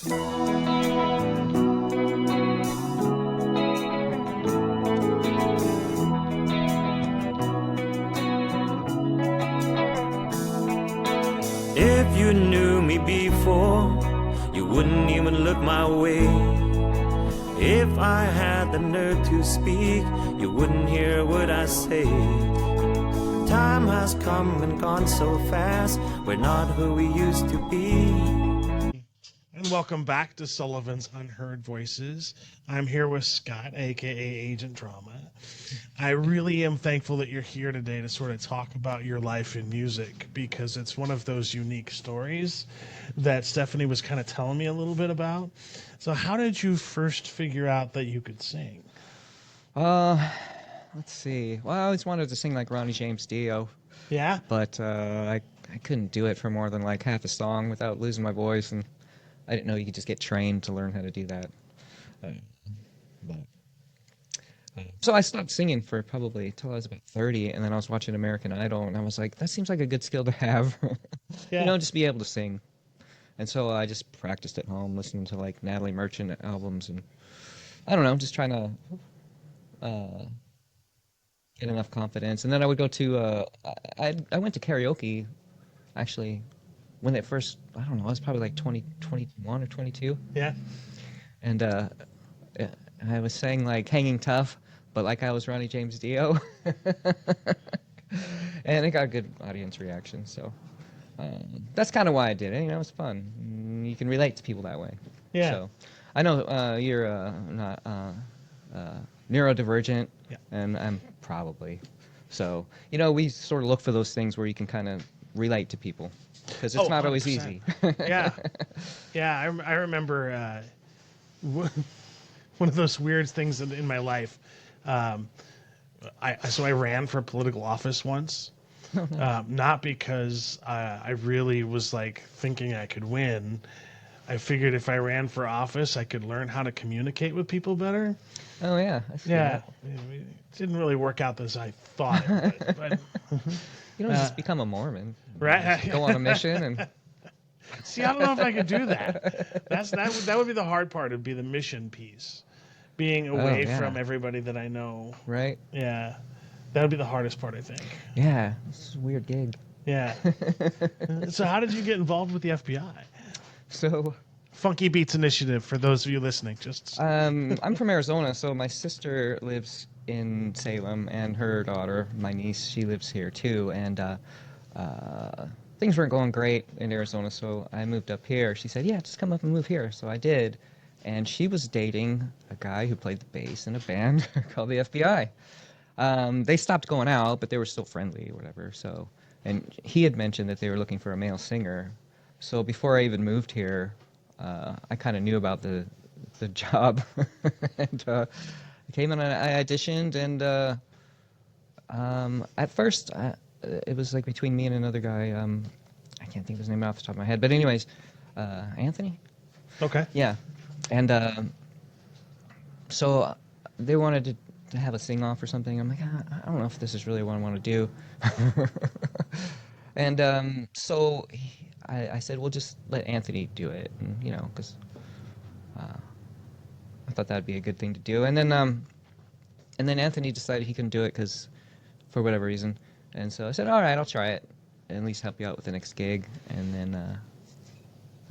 If you knew me before, you wouldn't even look my way. If I had the nerve to speak, you wouldn't hear what I say. Time has come and gone so fast, we're not who we used to be. And welcome back to Sullivan's Unheard Voices. I'm here with Scott, aka Agent Drama. I really am thankful that you're here today to sort of talk about your life in music, because it's one of those unique stories that Stephanie was kind of telling me a little bit about. So how did you first figure out that you could sing? Let's see. Well, I always wanted to sing like Ronnie James Dio. Yeah? But I couldn't do it for more than like half a song without losing my voice, and I didn't know you could just get trained to learn how to do that. So I stopped singing for probably till I was about 30, and then I was watching American Idol, and I was like, that seems like a good skill to have. Yeah. You know, just be able to sing. And so I just practiced at home, listening to like Natalie Merchant albums, and I don't know, just trying to get enough confidence. And then I would go to, I went to karaoke, actually, when it first, I don't know, I was probably like 21 or 22. Yeah? And I was saying like Hanging Tough, but like I was Ronnie James Dio. And it got a good audience reaction, so that's kind of why I did it. You know, it's fun. You can relate to people that way. Yeah. So I know you're not neurodivergent, Yeah. and I'm probably. So, you know, we sort of look for those things where you can kind of relate to people, because it's not always 100%. easy. Yeah. Yeah, I remember one of those weird things in my life. I ran for political office once. Not because I really was like thinking I could win. I figured if I ran for office, I could learn how to communicate with people better. Oh, yeah. I see Yeah, that. it didn't really work out as I thought it would. But You don't just become a Mormon. right? Just go on a mission and... See, I don't know if I could do that. That would be the hard part. It'd be the mission piece, being away yeah. from everybody that I know. Right? Yeah, that would be the hardest part, I think. Yeah. It's a weird gig. Yeah. So, how did you get involved with the FBI? So... Funky Beats Initiative, for those of you listening. Just I'm from Arizona, so my sister lives in Salem, and her daughter, my niece, she lives here too, and things weren't going great in Arizona, so I moved up here. She said, yeah, just come up and move here. So I did, and she was dating a guy who played the bass in a band called the FBI. They stopped going out, but they were still friendly or whatever. So, and he had mentioned that they were looking for a male singer. So before I even moved here, I kind of knew about the job, and I came in and I auditioned, and at first it was like between me and another guy. I can't think of his name off the top of my head, but anyways, Anthony. okay. Yeah, and so they wanted to have a sing-off or something. I'm like, I don't know if this is really what I want to do. And so I said, well, just let Anthony do it, and, you know, because I thought that'd be a good thing to do. And then Anthony decided he couldn't do it because, for whatever reason. And so I said, all right, I'll try it, and at least help you out with the next gig. And then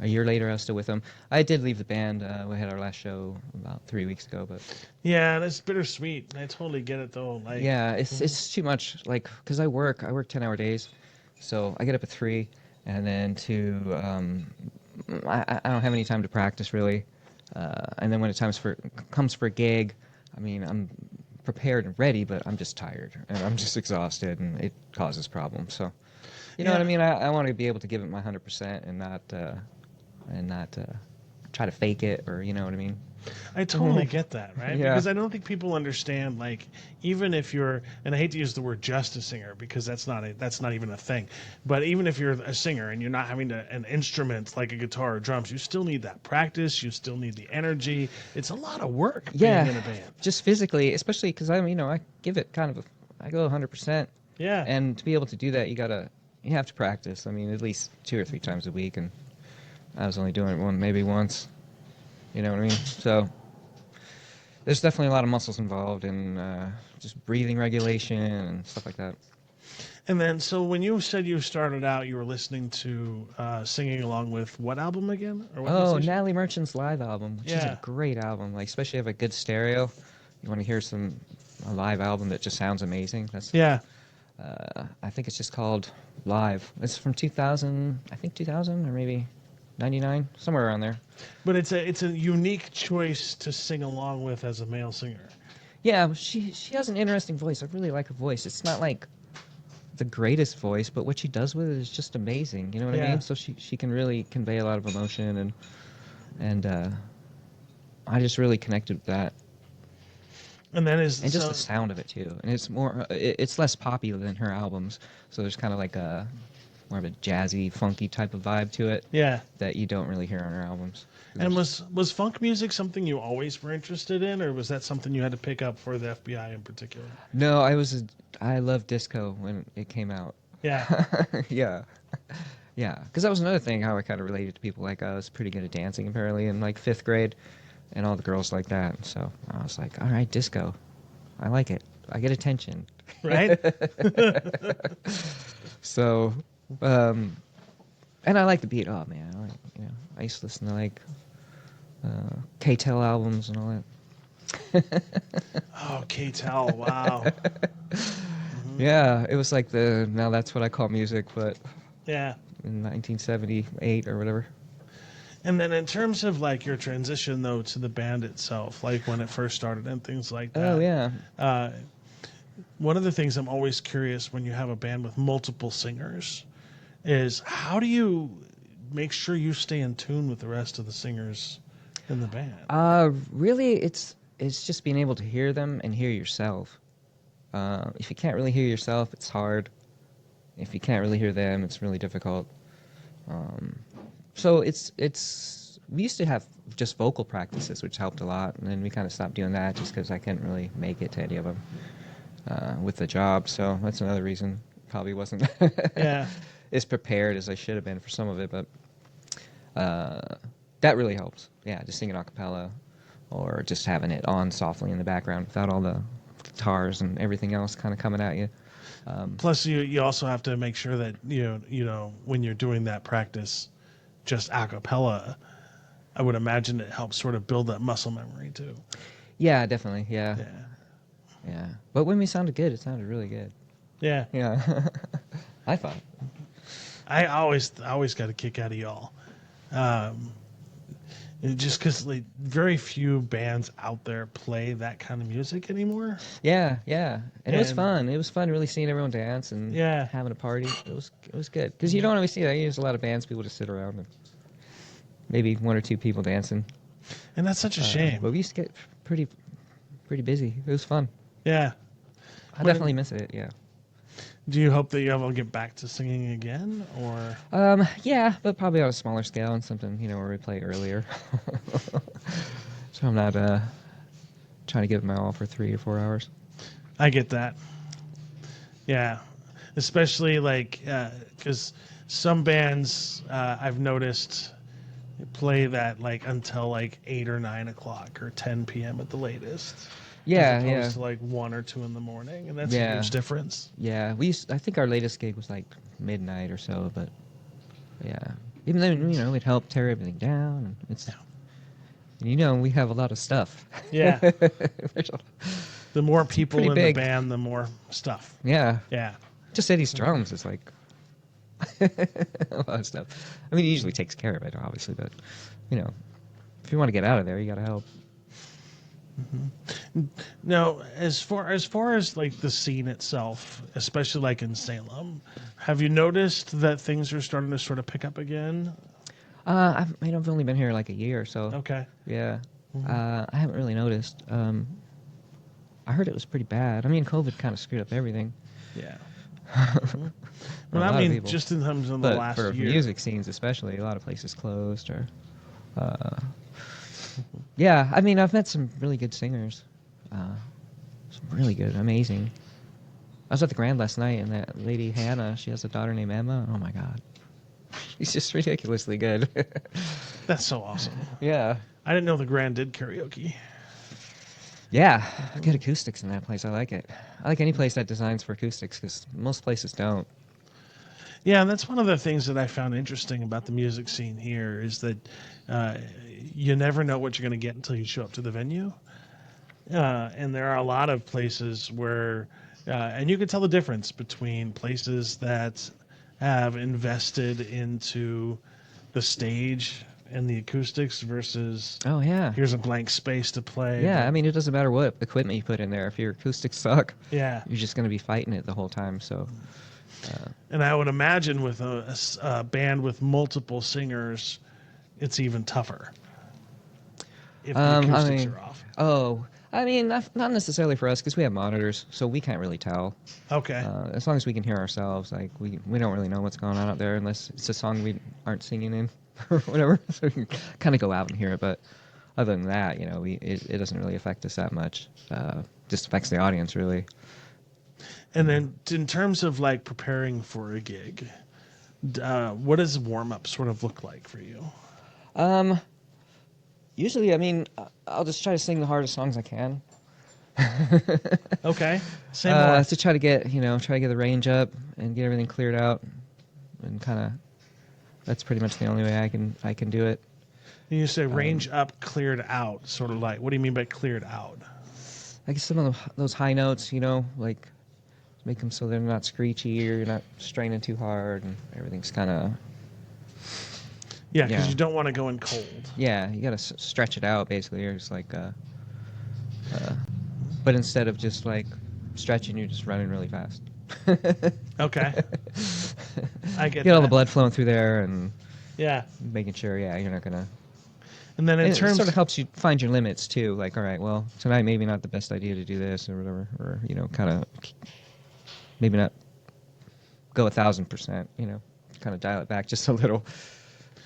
a year later, I was still with him. I did leave the band. We had our last show about 3 weeks ago, but Yeah, that's bittersweet. I totally get it though. Like, yeah, it's too much. Like, because I work 10-hour days, so I get up at 3, and then I don't have any time to practice really. And then when it comes for a gig, I mean, I'm prepared and ready, but I'm just tired and I'm just exhausted, and it causes problems. So, you know what I mean? I want to be able to give it my 100% and not try to fake it, or, you know what I mean? I totally get that, right? Yeah. Because I don't think people understand, like, even if you're, and I hate to use the word just a singer because that's not even a thing, but even if you're a singer and you're not having an instrument like a guitar or drums, you still need that practice. You still need the energy. It's a lot of work being in a band. Just physically, especially because I give it I go 100%. Yeah. And to be able to do that, you have to practice. I mean, at least 2 or 3 times a week, and I was only doing it maybe once. You know what I mean? So there's definitely a lot of muscles involved in just breathing regulation and stuff like that. And then, so when you said you started out, you were listening to singing along with what album again? Or what Oh, musician? Natalie Merchant's live album, which is Yeah. a great album. Like, especially if you have a good stereo. You want to hear a live album that just sounds amazing. That's Yeah. I think it's just called Live. It's from 2000, I think 2000 or maybe 99, somewhere around there. But it's a unique choice to sing along with as a male singer. Yeah, she has an interesting voice. I really like her voice. It's not like the greatest voice, but what she does with it is just amazing. You know what I Yeah. mean? So she can really convey a lot of emotion, and I just really connected with that, And then is and just so, the sound of it too. And it's more, it's less poppy than her albums. So there's kind of like a more of a jazzy, funky type of vibe to it yeah. that you don't really hear on her albums. And was funk music something you always were interested in, or was that something you had to pick up for the FBI in particular? No, I loved disco when it came out. Yeah. Yeah. Yeah, because that was another thing how I kind of related to people. Like, I was pretty good at dancing, apparently, in, like, 5th grade, and all the girls like that. So I was like, all right, disco. I like it. I get attention. Right? So, and I like the beat. Oh, man. I used to listen to, like, K-Tel albums and all that. Oh, K-Tel, wow. Yeah, it was like now that's what I call music, but Yeah. in 1978 or whatever. And then in terms of like your transition though to the band itself, like when it first started and things like that. Oh, yeah. One of the things I'm always curious when you have a band with multiple singers is how do you make sure you stay in tune with the rest of the singers in the band? Really, it's just being able to hear them and hear yourself. If you can't really hear yourself, it's hard. If you can't really hear them, it's really difficult. So we used to have just vocal practices, which helped a lot, and then we kind of stopped doing that just because I couldn't really make it to any of them with the job. So that's another reason. Probably wasn't Yeah. as prepared as I should have been for some of it, but that really helps. Yeah, just singing a cappella or just having it on softly in the background without all the guitars and everything else kind of coming at you. Plus you also have to make sure that you know when you're doing that practice just a cappella, I would imagine it helps sort of build that muscle memory too. Yeah, definitely. Yeah. Yeah. Yeah. But when we sounded good, it sounded really good. Yeah. Yeah. I thought. I always got a kick out of y'all. Just because like very few bands out there play that kind of music anymore. Yeah, yeah. And it was And- fun. It was fun really seeing everyone dance and Yeah. having a party. It was good. Because you don't always see that. There's a lot of bands, people just sit around and maybe 1 or 2 people dancing. And that's such a shame. But we used to get pretty busy. It was fun. Yeah. I definitely miss it, yeah. Do you hope that you ever get back to singing again, or? Yeah, but probably on a smaller scale and something, where we play earlier. So I'm not trying to give it my all for 3 or 4 hours. I get that. Yeah, especially like because some bands I've noticed play that like until like 8 or 9 o'clock or 10 p.m. at the latest. Yeah, as opposed yeah. to like 1 or 2 in the morning, and that's a Yeah. huge difference. Yeah, I think our latest gig was like midnight or so, but yeah. Even though it helped tear everything down. And we have a lot of stuff. Yeah. There's The more people pretty in big. the band, the more stuff. yeah. Yeah. Just Eddie's drums is like a lot of stuff. I mean, he usually takes care of it, obviously, but, if you want to get out of there, you got to help. Now, as far as like the scene itself, especially like in Salem, have you noticed that things are starting to sort of pick up again? I've only been here like a year, so Okay. yeah. I haven't really noticed. I heard it was pretty bad. I mean, COVID kind of screwed up everything. Yeah. For a Well, lot I of mean, people. just in terms of the But last for year. music scenes especially, a lot of places closed or yeah, I mean, I've met some really good singers. Some really good, amazing. I was at the Grand last night, and that lady Hannah, she has a daughter named Emma. Oh my God, she's just ridiculously good. That's so awesome. Yeah, I didn't know the Grand did karaoke. Yeah, good acoustics in that place. I like it. I like any place that designs for acoustics because most places don't. Yeah, and that's one of the things that I found interesting about the music scene here is that uh, you never know what you're going to get until you show up to the venue. And there are a lot of places where, and you can tell the difference between places that have invested into the stage and the acoustics versus Oh yeah. here's a blank space to play. Yeah, but- I mean, it doesn't matter what equipment you put in there. If your acoustics suck, yeah. you're just going to be fighting it the whole time. So, And I would imagine with a band with multiple singers, it's even tougher if the acoustics are off. I mean, not necessarily for us because we have monitors, so we can't really tell. Okay. As long as we can hear ourselves, like we don't really know what's going on out there unless it's a song we aren't singing in or whatever. So we can kind of go out and hear it. But other than that, you know, it doesn't really affect us that much. Just affects the audience really. And then in terms of like preparing for a gig, what does warm up sort of look like for you? Usually, I mean, I'll just try to sing the hardest songs I can. Okay. Say more. To try to get the range up and get everything cleared out, and kind of that's pretty much the only way I can do it. You say range up, cleared out, sort of like, what do you mean by cleared out? I guess some of those high notes, you know, like make them so they're not screechy or you're not straining too hard and everything's kind of. Yeah, because Yeah. you don't want to go in cold. Yeah, you gotta stretch it out basically. Or just like, but instead of just like stretching, you're just running really fast. Okay. I get Get all the that. blood flowing through there and Yeah. making sure, yeah, you're not gonna. And then in It terms sort of helps you find your limits too. Like, all right, well, tonight maybe not the best idea to do this or whatever, or you know, kind of maybe not go 1,000%. You know, kind of dial it back just a little.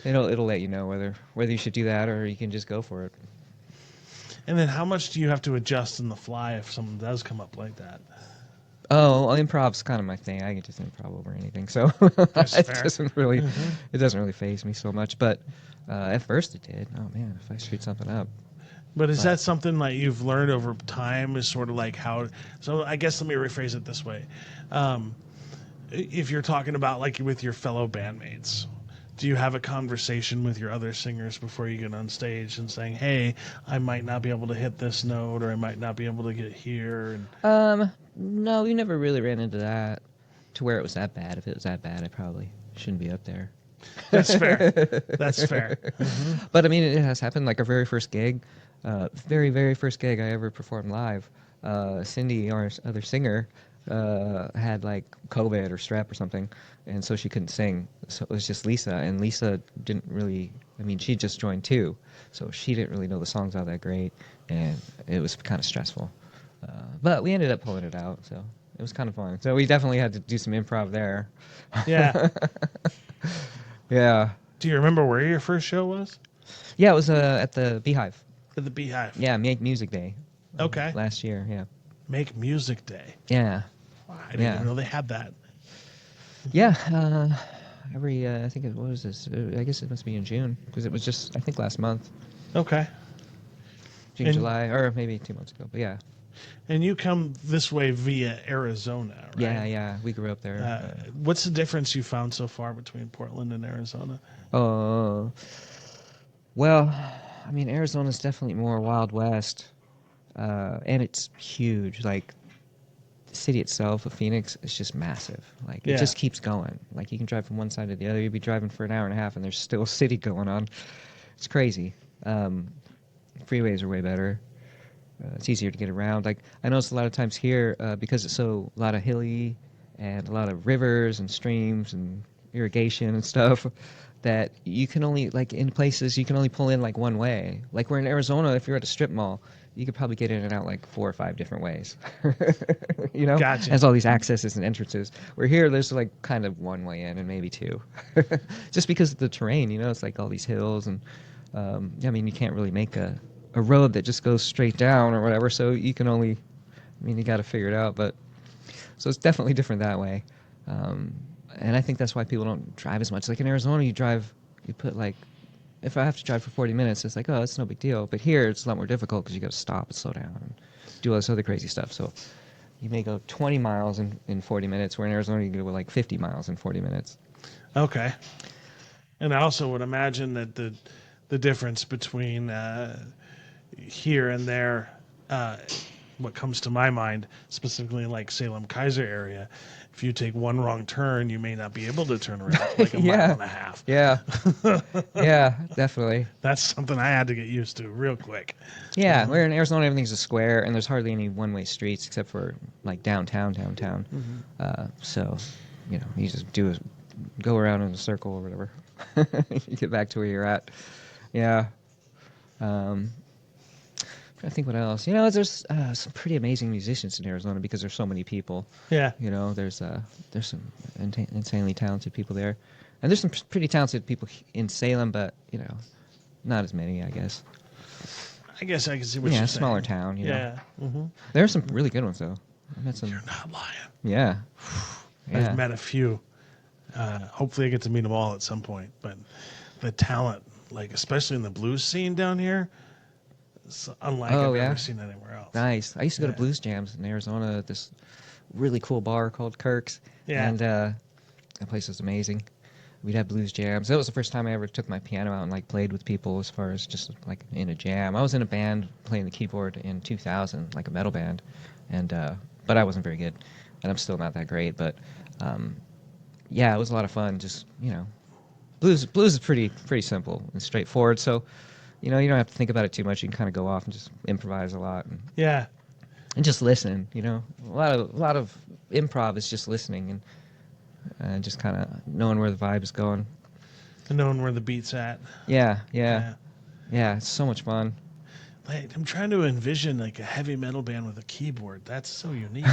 It'll let you know whether you should do that or you can just go for it. And then how much do you have to adjust in the fly if someone does come up like that? Oh, well, improv's kind of my thing. I can just improv over anything, so That's it fair. doesn't really faze me so much. But at first it did. Oh man, if I screwed something up. But is that something like you've learned over time is sort of like how, so I guess let me rephrase it this way. If you're talking about like with your fellow bandmates, do you have a conversation with your other singers before you get on stage and saying, hey, I might not be able to hit this note or I might not be able to get here? And No, we never really ran into that to where it was that bad. If it was that bad, I probably shouldn't be up there. that's fair. That's fair. But I mean, it has happened. Like our very first gig, very first gig I ever performed live. Cindy, our other singer, had like COVID or strep or something, and so she couldn't sing. So it was just Lisa, and Lisa didn't really. I mean, she just joined too, so she didn't really know the songs all that great, and it was kind of stressful. But we ended up pulling it out, so it was kind of fun. So we definitely had to do some improv there. Yeah. Yeah. Do you remember where your first show was? Yeah, it was at the Beehive. At the Beehive. Yeah, Make Music Day. Okay. Last year, yeah. Make Music Day. Yeah. Wow, I didn't Yeah. even know they had that. Yeah. I think what was this? I guess it must be in June because it was just I think last month, Okay. June, And- July, or maybe 2 months ago. But yeah. And you come this way via Arizona, right? Yeah. We grew up there. What's the difference you found so far between Portland and Arizona? Well, I mean, Arizona's definitely more Wild West, and it's huge. Like, the city itself of Phoenix is just massive. Like, Yeah. it just keeps going. Like, you can drive from one side to the other. You'd be driving for an hour and a half, and there's still a city going on. It's crazy. Freeways are way better. It's easier to get around. Like, I notice a lot of times here, because it's a lot of hilly and a lot of rivers and streams and irrigation and stuff, that you can only, like, in places, you can only pull in, like, one way. Like, we're in Arizona, if you're at a strip mall, you could probably get in and out, like, 4 or 5 different ways. You know? Gotcha. There's all these accesses and entrances. Where here, there's, like, kind of one way in and maybe 2. Just because of the terrain, you know? It's, like, all these hills and, I mean, you can't really make a road that just goes straight down or whatever, so you can only, I mean, you got to figure it out, but, so it's definitely different that way. And I think that's why people don't drive as much. Like in Arizona, you put like if I have to drive for 40 minutes, it's like, oh, it's no big deal. But here, it's a lot more difficult because you got to stop and slow down and do all this other crazy stuff. So you may go 20 miles in 40 minutes, where in Arizona you can go like 50 miles in 40 minutes. Okay. And I also would imagine that the difference between here and there, what comes to my mind, specifically in like Salem Kaiser area, if you take one wrong turn, you may not be able to turn around like a mile and a half. Yeah. Yeah, definitely. That's something I had to get used to real quick. Yeah, where in Arizona everything's a square and there's hardly any one-way streets except for like downtown. So, you know, you just go around in a circle or whatever. You get back to where you're at. Yeah. I think what else? You know, there's some pretty amazing musicians in Arizona because there's so many people. Yeah. You know, there's some insanely talented people there, and there's some pretty talented people in Salem, but you know, not as many, I guess. I guess I can see what you're saying. Smaller town. You know. Yeah. Mm-hmm. There are some really good ones though. I met some. You're not lying. Yeah. I've met a few. Hopefully, I get to meet them all at some point. But the talent, like especially in the blues scene down here, it's unlike I've ever seen anywhere else. Nice. I used to go to blues jams in Arizona at this really cool bar called Kirk's. Yeah. And that place was amazing. We'd have blues jams. That was the first time I ever took my piano out and like played with people as far as just like in a jam. I was in a band playing the keyboard in 2000, like a metal band, and but I wasn't very good, and I'm still not that great. But yeah, it was a lot of fun. Just blues is pretty simple and straightforward. So you don't have to think about it too much. You can kind of go off and just improvise a lot. And just listen. A lot of improv is just listening and just kind of knowing where the vibe is going. And knowing where the beat's at. Yeah. It's so much fun. Like, I'm trying to envision like a heavy metal band with a keyboard. That's so unique.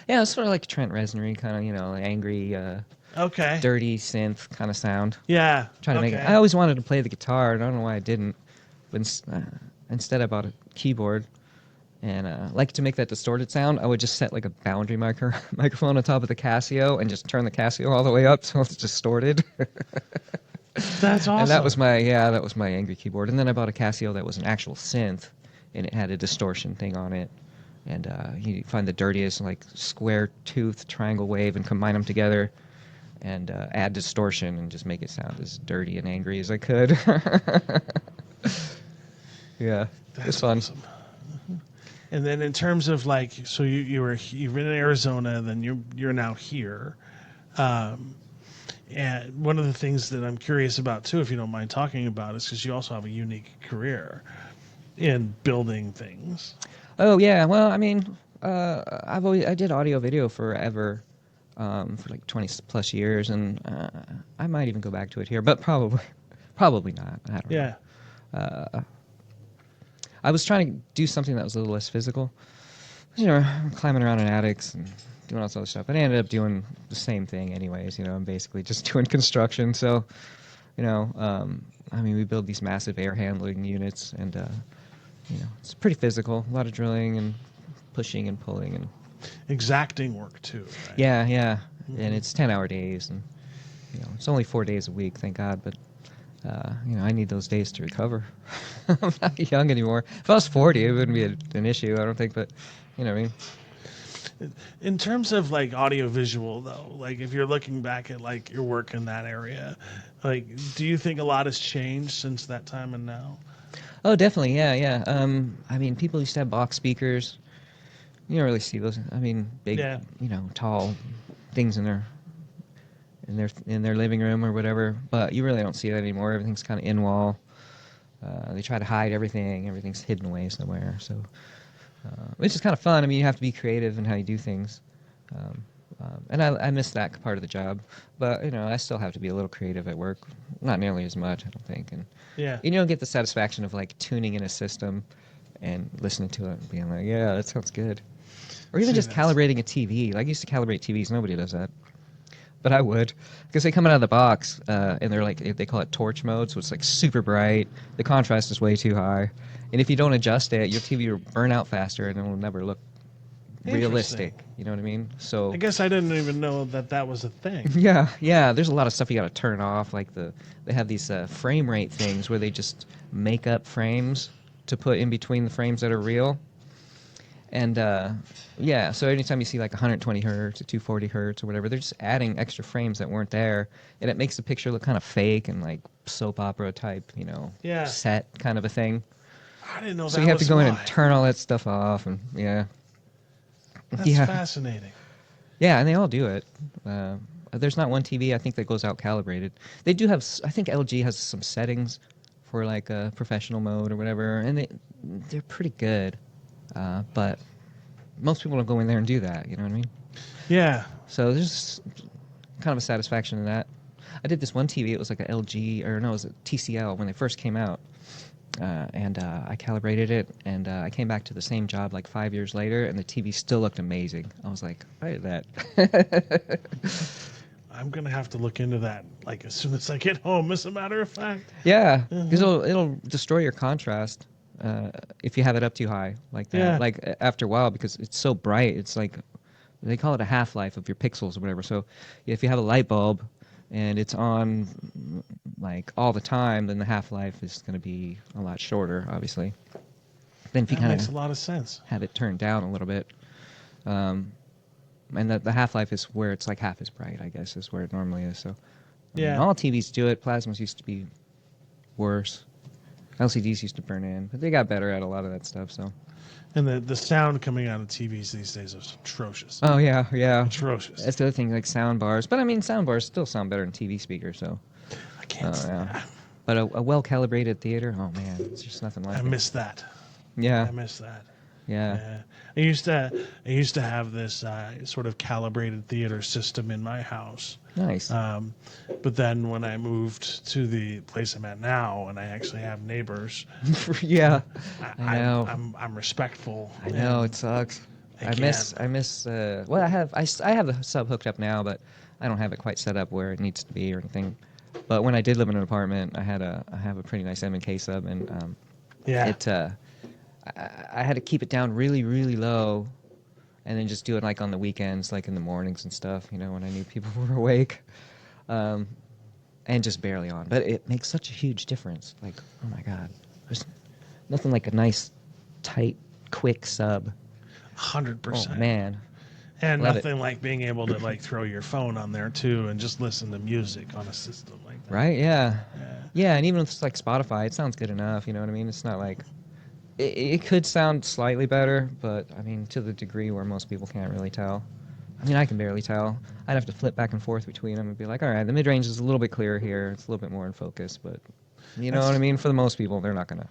Yeah, it's sort of like Trent Reznor kind of, angry, dirty synth kind of sound. Yeah. Trying to make it. I always wanted to play the guitar, and I don't know why I didn't. But instead, I bought a keyboard. And like to make that distorted sound, I would just set like a boundary microphone on top of the Casio and just turn the Casio all the way up so it's distorted. That's awesome. And that was my angry keyboard. And then I bought a Casio that was an actual synth, and it had a distortion thing on it. And you find the dirtiest like square tooth triangle wave and combine them together, and add distortion and just make it sound as dirty and angry as I could. Yeah, it's fun. Awesome. And then in terms of like, so you've been in Arizona, then you're now here, and one of the things that I'm curious about too, if you don't mind talking about, is because you also have a unique career in building things. Oh yeah, well I mean, I did audio video forever, for like 20 plus years, and I might even go back to it here, but probably not. I don't know. I was trying to do something that was a little less physical. Climbing around in attics and doing all this other stuff. But I ended up doing the same thing anyways, I'm basically just doing construction. So, we build these massive air handling units, and, it's pretty physical. A lot of drilling and pushing and pulling. And exacting work, too, right? Yeah. Mm-hmm. And it's 10-hour days. And, it's only 4 days a week, thank God. But I need those days to recover. I'm not young anymore. If I was 40, it wouldn't be an issue, I don't think, but you know what I mean? In terms of like audiovisual though, like if you're looking back at like your work in that area, like do you think a lot has changed since that time and now? Oh, definitely, yeah. People used to have box speakers. You don't really see those. Big, tall things in their living room or whatever, but you really don't see that anymore. Everything's kind of in wall. They try to hide everything. Everything's hidden away somewhere. So it's just kind of fun. You have to be creative in how you do things. And I miss that part of the job. But, I still have to be a little creative at work. Not nearly as much, I don't think. And you don't get the satisfaction of, like, tuning in a system and listening to it and being like, yeah, that sounds good. Or even just calibrating a TV. Like, I used to calibrate TVs. Nobody does that. But I would, because they come out of the box, and they're like, they call it torch mode, so it's like super bright. The contrast is way too high, and if you don't adjust it, your TV will burn out faster, and it will never look realistic. You know what I mean? So I guess I didn't even know that was a thing. yeah. There's a lot of stuff you got to turn off. Like they have these frame rate things where they just make up frames to put in between the frames that are real. And so anytime you see like 120 hertz or 240 hertz or whatever, they're just adding extra frames that weren't there, and it makes the picture look kind of fake and like soap opera type, set kind of a thing. I didn't know that. So you have to go in and why. turn all that stuff off, and That's fascinating. Yeah, and they all do it. There's not one TV I think that goes out calibrated. They do have. I think LG has some settings for like a professional mode or whatever, and they're pretty good. But most people don't go in there and do that. You know what I mean? Yeah. So there's kind of a satisfaction in that. I did this one TV. It was like a LG, or no, it was a TCL when they first came out. And I calibrated it, and I came back to the same job like 5 years later, and the TV still looked amazing. I was like, I did that. I'm going to have to look into that like as soon as I get home, as a matter of fact. Yeah, because it'll destroy your contrast if you have it up too high like that. Yeah. Like after a while, because it's so bright, it's like, they call it a half-life of your pixels or whatever. So if you have a light bulb and it's on like all the time, then the half-life is going to be a lot shorter, obviously. Then if you That kind makes a of lot of sense. have it turned down a little bit, and the half-life is where it's like half as bright, I guess, is where it normally is. So Yeah. all TVs do it. Plasmas used to be worse. LCDs used to burn in, but they got better at a lot of that stuff. So. And the sound coming out of TVs these days is atrocious. Oh yeah. Atrocious. That's the other thing, like sound bars. But I mean, sound bars still sound better than TV speakers. So. I can't. Yeah. But a well-calibrated theater, oh man, it's just nothing like I it. miss that. Yeah. I miss that. Yeah. Yeah. I used to have this sort of calibrated theater system in my house. Nice. But then when I moved to the place I'm at now, and I actually have neighbors, Yeah. I know. I'm respectful. I know it sucks. I miss. Well, I have the sub hooked up now, but I don't have it quite set up where it needs to be or anything. But when I did live in an apartment, I have a pretty nice M&K sub, and Yeah. I had to keep it down really, really low, and then just do it like on the weekends, like in the mornings and stuff, when I knew people were awake, and just barely on. But it makes such a huge difference. Like, oh my God, there's nothing like a nice, tight, quick sub. 100%. Oh man. And Love nothing like being able to like throw your phone on there too and just listen to music on a system like that. Right? Yeah. Yeah. Yeah, and even if it's like Spotify, it sounds good enough. You know what I mean? It's not like it could sound slightly better, but I mean to the degree where most people can't really tell. I mean, I can barely tell. I'd have to flip back and forth between them and be like, all right, the mid range is a little bit clearer here. It's a little bit more in focus, but you know what I mean? For the most people, they're not gonna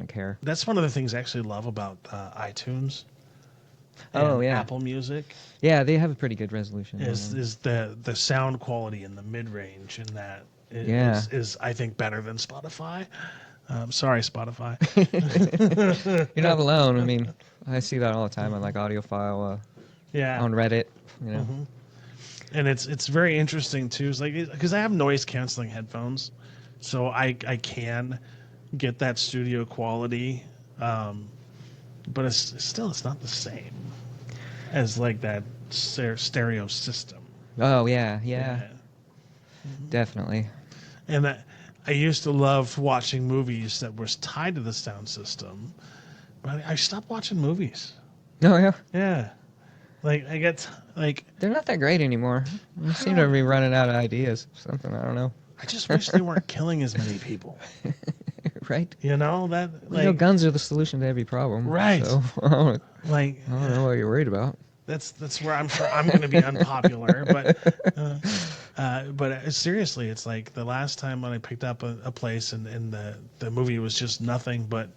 care. That's one of the things I actually love about iTunes. Oh, and yeah. Apple Music Yeah, they have a pretty good resolution. is the sound quality in the mid range in that is I think better than Spotify. Sorry, Spotify. You're not alone. I mean, I see that all the time on like audiophile Yeah. on Reddit. And it's very interesting too. It's like because I have noise canceling headphones, so I can get that studio quality, but it's not the same as like that stereo system. Oh yeah. Definitely. And I used to love watching movies that was tied to the sound system, but I stopped watching movies. Oh yeah. Yeah, like I get like They're not that great anymore. They seem to be running out of ideas. Something, I don't know. I just wish they weren't killing as many people. Right? You know that like guns are the solution to every problem. Right. So I don't like know what you're worried about. that's where I'm sure I'm going to be unpopular, but seriously, it's like the last time when I picked up a place and the movie was just nothing but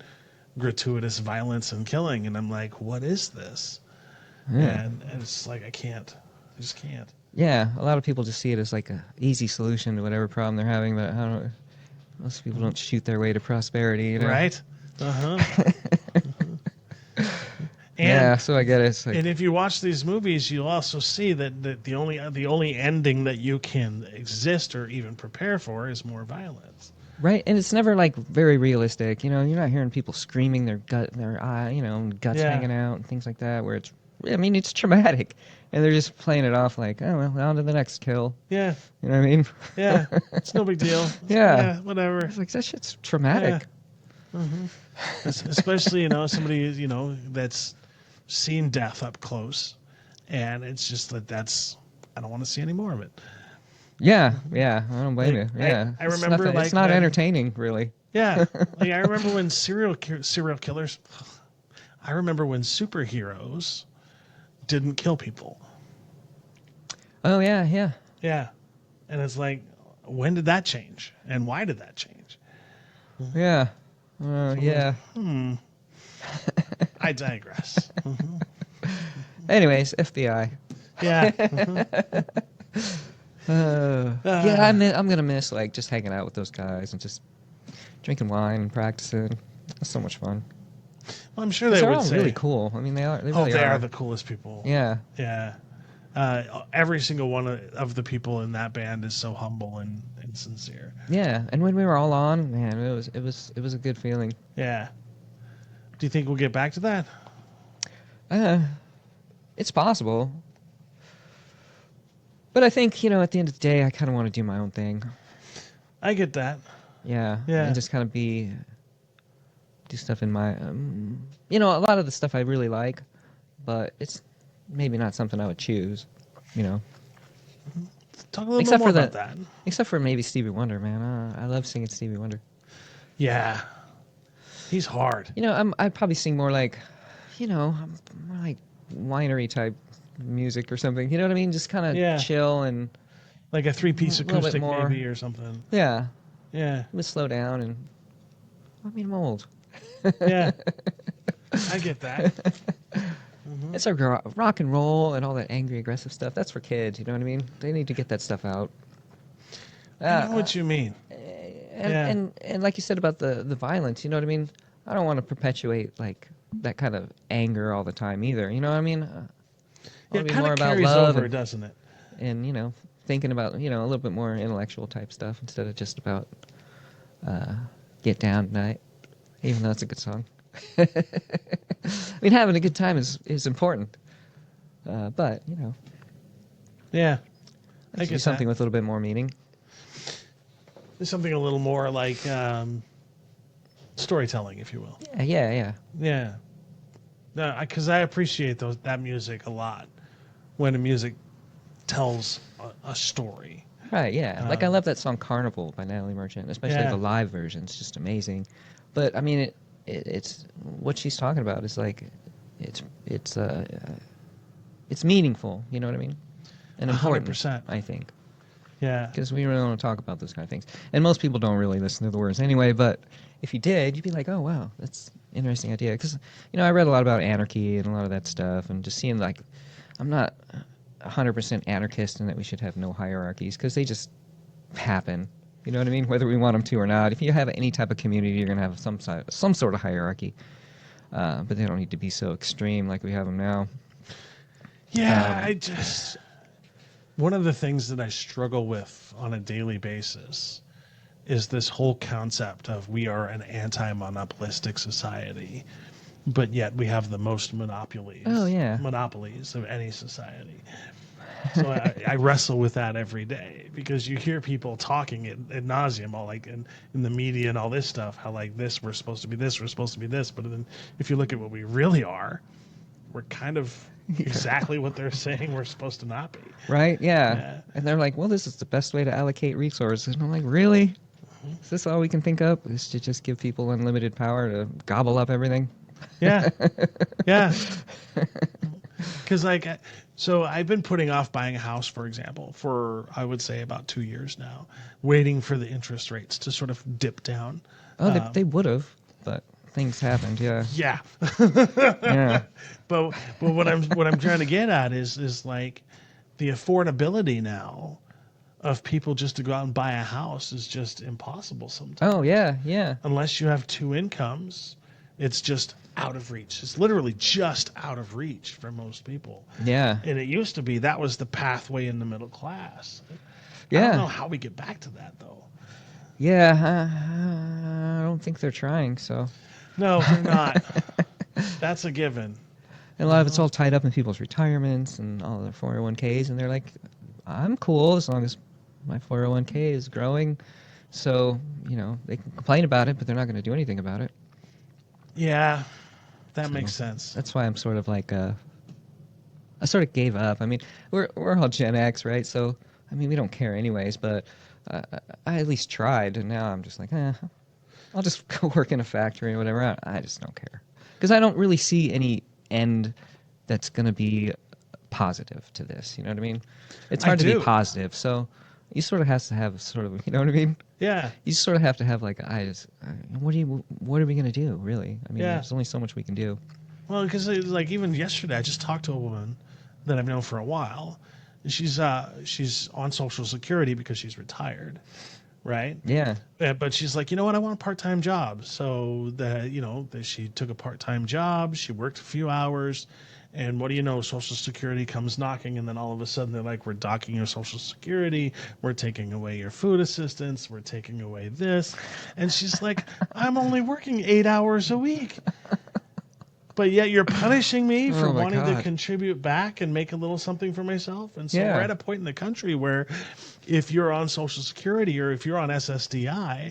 gratuitous violence and killing, and I'm like, what is this? Yeah. And it's like I just can't. Yeah, a lot of people just see it as like a easy solution to whatever problem they're having, but most people don't shoot their way to prosperity, Right? Uh-huh. Yeah, so I get it. It's like, And if you watch these movies, you'll also see that the only ending that you can exist or even prepare for is more violence. right, and it's never like very realistic. You're not hearing people screaming their guts Yeah. hanging out and things like that, where it's I mean, it's traumatic, and they're just playing it off like, oh well, on to the next kill. Yeah. You know what I mean? Yeah. It's no big deal. Yeah. Whatever. It's like that shit's traumatic. Especially, somebody, that's seen death up close. And it's just that's, I don't want to see any more of it. Yeah, I don't blame you. Like, Yeah, I remember, it's not when- entertaining, really. Yeah. Like, I remember when serial killers, I remember when superheroes didn't kill people. Oh yeah. Yeah. And it's like, when did that change? And why did that change? Yeah. Yeah. I digress. Anyways, FBI. Yeah. Yeah, I'm gonna miss like just hanging out with those guys and just drinking wine and practicing. That's so much fun. Well, I'm sure they They're would all say, really cool. I mean, they are. They oh, really they are the coolest people. Yeah. Yeah. Every single one of the people in that band is so humble and sincere. Yeah, and when we were all on, man, it was a good feeling. Yeah. Do you think we'll get back to that? It's possible. But I think, at the end of the day, I kind of want to do my own thing. I get that. Yeah. Yeah. And just kind of do stuff in my, a lot of the stuff I really like, but it's maybe not something I would choose, Talk a little Except bit more for about the- that. Except for maybe Stevie Wonder, man. I love singing Stevie Wonder. Yeah. He's hard. I'd probably sing more like, more like winery type music or something. You know what I mean? Just kind of chill and Like a 3-piece A little bit acoustic more. maybe or something. yeah, Yeah. let's slow down and. I mean, I'm old. Yeah. I get that. It's like rock and roll and all that angry, aggressive stuff. That's for kids. You know what I mean? They need to get that stuff out. I know what you mean. And like you said about the violence, you know what I mean? I don't want to perpetuate like that kind of anger all the time either. You know what I mean? It kind of carries over, doesn't it? and thinking about a little bit more intellectual type stuff instead of just about get down tonight, even though it's a good song. I mean, having a good time is important, but Yeah. I do get something that. with a little bit more meaning. There's something a little more like storytelling, if you will. Yeah. Yeah. No, because I appreciate that music a lot when the music tells a story. Right, yeah. Like I love that song "Carnival" by Natalie Merchant, especially Yeah. the live version. It's just amazing. But I mean, it's what she's talking about is like it's meaningful. You know what I mean? And important. 100%. I think, Yeah. because we really want to talk about those kind of things. And most people don't really listen to the words anyway. But if you did, you'd be like, oh wow, that's an interesting idea. Because I read a lot about anarchy and a lot of that stuff, and just seeing like I'm not 100% anarchist in that we should have no hierarchies because they just happen. You know what I mean? Whether we want them to or not. If you have any type of community, you're going to have some sort of hierarchy. But they don't need to be so extreme like we have them now. Yeah, one of the things that I struggle with on a daily basis is this whole concept of we are an anti-monopolistic society, but yet we have the most monopolies. Oh, yeah. Monopolies of any society. So I wrestle with that every day because you hear people talking ad nauseum, all like in the media and all this stuff, how like this, we're supposed to be this, we're supposed to be this. But then if you look at what we really are, we're kind of exactly what they're saying we're supposed to not be. Right? Yeah. Yeah. And they're like, well, this is the best way to allocate resources. And I'm like, really? Is this all we can think of? Is to just give people unlimited power to gobble up everything? Yeah. Yeah. Because so I've been putting off buying a house, for example, for I would say about 2 years now, waiting for the interest rates to sort of dip down. Oh, they would have, but things happened. Yeah. Yeah. Yeah. But what I'm trying to get at is like the affordability now of people just to go out and buy a house is just impossible sometimes. Oh, yeah. Yeah. Unless you have two incomes, it's just out of reach. It's literally just out of reach for most people. Yeah. And it used to be that was the pathway in the middle class. I Yeah. don't know how we get back to that though. Yeah. I don't think they're trying, so. No, they're not. That's a given. And a lot of it's all tied up in people's retirements and all their 401ks, and they're like, I'm cool as long as my 401k is growing. So, they can complain about it, but they're not going to do anything about it. Yeah, that So makes sense. That's why I'm sort of like, I sort of gave up. I mean, we're all Gen X, right? So, I mean, we don't care anyways, but I at least tried, and now I'm just like, I'll just go work in a factory or whatever. I just don't care. Because I don't really see any end that's going to be positive to this, you know what I mean? It's hard to be positive, so you sort of have to have sort of, you know what I mean? Yeah. You sort of have to have like, what are we going to do, really? I mean, Yeah. there's only so much we can do. Well, because like even yesterday, I just talked to a woman that I've known for a while. She's on Social Security because she's retired, right? Yeah. But she's like, you know what? I want a part-time job. So that she took a part-time job. She worked a few hours, and what do you know? Social Security comes knocking, and then all of a sudden they're like, we're docking your Social Security. We're taking away your food assistance. We're taking away this, and she's like, I'm only working 8 hours a week. But yet you're punishing me for wanting to contribute back and make a little something for myself. And so we're at a point in the country where if you're on Social Security or if you're on SSDI,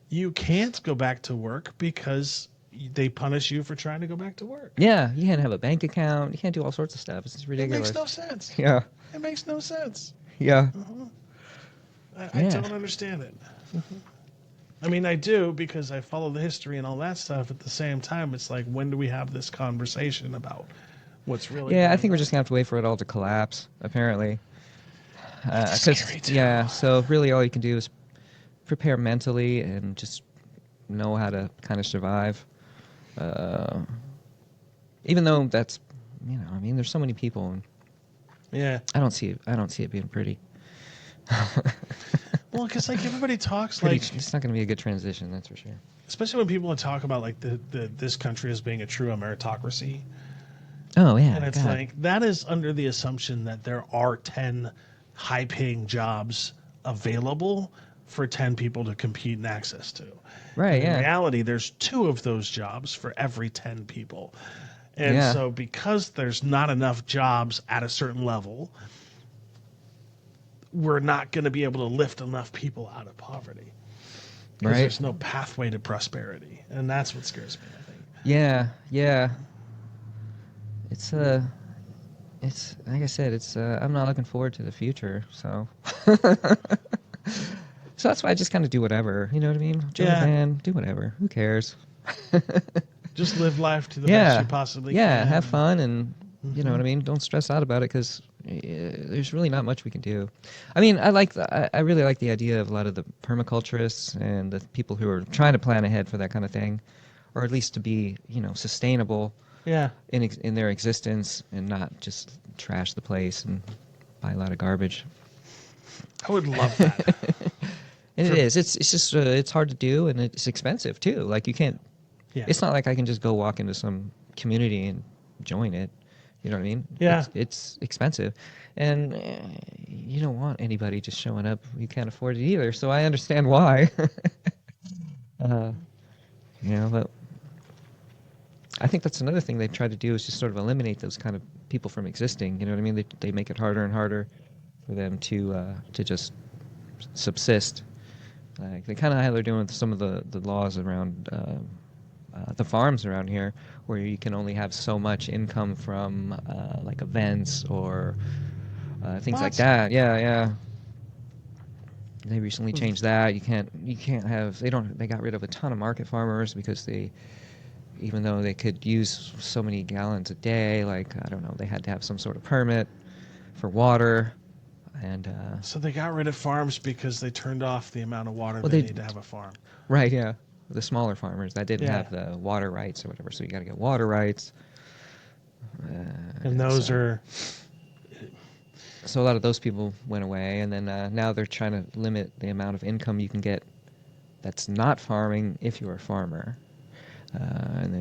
you can't go back to work because they punish you for trying to go back to work. Yeah, you can't have a bank account. You can't do all sorts of stuff. It's ridiculous. It makes no sense. Yeah. It makes no sense. Yeah. I don't understand it. I mean, I do because I follow the history and all that stuff. At the same time, it's like, when do we have this conversation about what's really I think we're just going to have to wait for it all to collapse, apparently. So really all you can do is prepare mentally and just know how to kind of survive. Even though that's, I mean, there's so many people. And I don't see it being pretty. Well, because like everybody talks it's not going to be a good transition, that's for sure. Especially when people talk about like this country as being a true meritocracy. Oh yeah, and it's like that is under the assumption that there are 10 high-paying jobs available for 10 people to compete and access to. Right. In reality, there's 2 of those jobs for every 10 people, and so because there's not enough jobs at a certain level, we're not going to be able to lift enough people out of poverty. Because there's no pathway to prosperity. And that's what scares me, I think. Yeah. It's like I said, I'm not looking forward to the future, so. So that's why I just kind of do whatever, you know what I mean? Join a band, do whatever. Who cares? Just live life to the best you possibly can. Yeah, have fun and, you know what I mean? Don't stress out about it because there's really not much we can do. I mean, I really like the idea of a lot of the permaculturists and the people who are trying to plan ahead for that kind of thing, or at least to be, sustainable in their existence and not just trash the place and buy a lot of garbage. I would love that. And it is. It's just it's hard to do and it's expensive too. Like you can't. Yeah. It's not like I can just go walk into some community and join it. You know what I mean? Yeah. It's expensive. And you don't want anybody just showing up. You can't afford it either. So I understand why. But I think that's another thing they try to do is just sort of eliminate those kind of people from existing. You know what I mean? They make it harder and harder for them to just subsist. Like they kind of how they're doing with some of the laws around the farms around here, where you can only have so much income from like events or things like that. Yeah. They recently changed that. You can't have. They got rid of a ton of market farmers because even though they could use so many gallons a day, like I don't know, they had to have some sort of permit for water. And so they got rid of farms because they turned off the amount of water they need to have a farm. Right, yeah. The smaller farmers that didn't have the water rights or whatever, so you got to get water rights. And those are... So a lot of those people went away, and then now they're trying to limit the amount of income you can get that's not farming if you're a farmer. And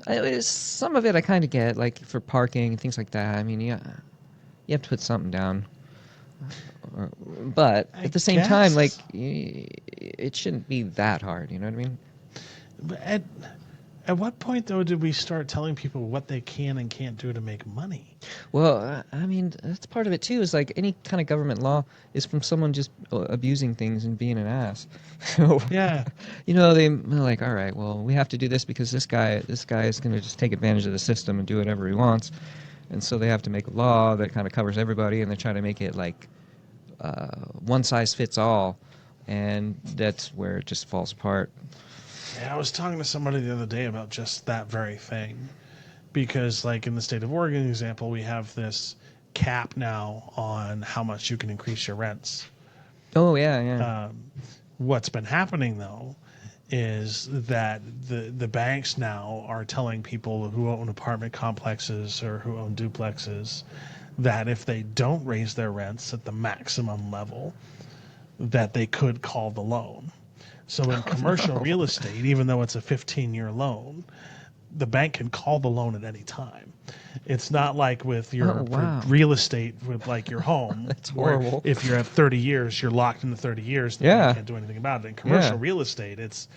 then, some of it I kind of get, like for parking and things like that. I mean, you have to put something down. But at the same time, like, it shouldn't be that hard, you know what I mean? At what point, though, did we start telling people what they can and can't do to make money? Well, I mean, that's part of it too. Is like any kind of government law is from someone just abusing things and being an ass. So, Yeah. they're like, all right, well, we have to do this because this guy is going to just take advantage of the system and do whatever he wants, and so they have to make a law that kind of covers everybody, and they try to make it like one size fits all, and that's where it just falls apart. Yeah, I was talking to somebody the other day about just that very thing. Because, like, in the state of Oregon example, we have this cap now on how much you can increase your rents. Oh, yeah. What's been happening, though, is that the banks now are telling people who own apartment complexes or who own duplexes that if they don't raise their rents at the maximum level, that they could call the loan. So in commercial real estate, even though it's a 15-year loan, the bank can call the loan at any time. It's not like with your real estate with like your home. That's horrible. If you're at 30 years, you're locked into 30 years. The bank can't do anything about it. In commercial real estate, it's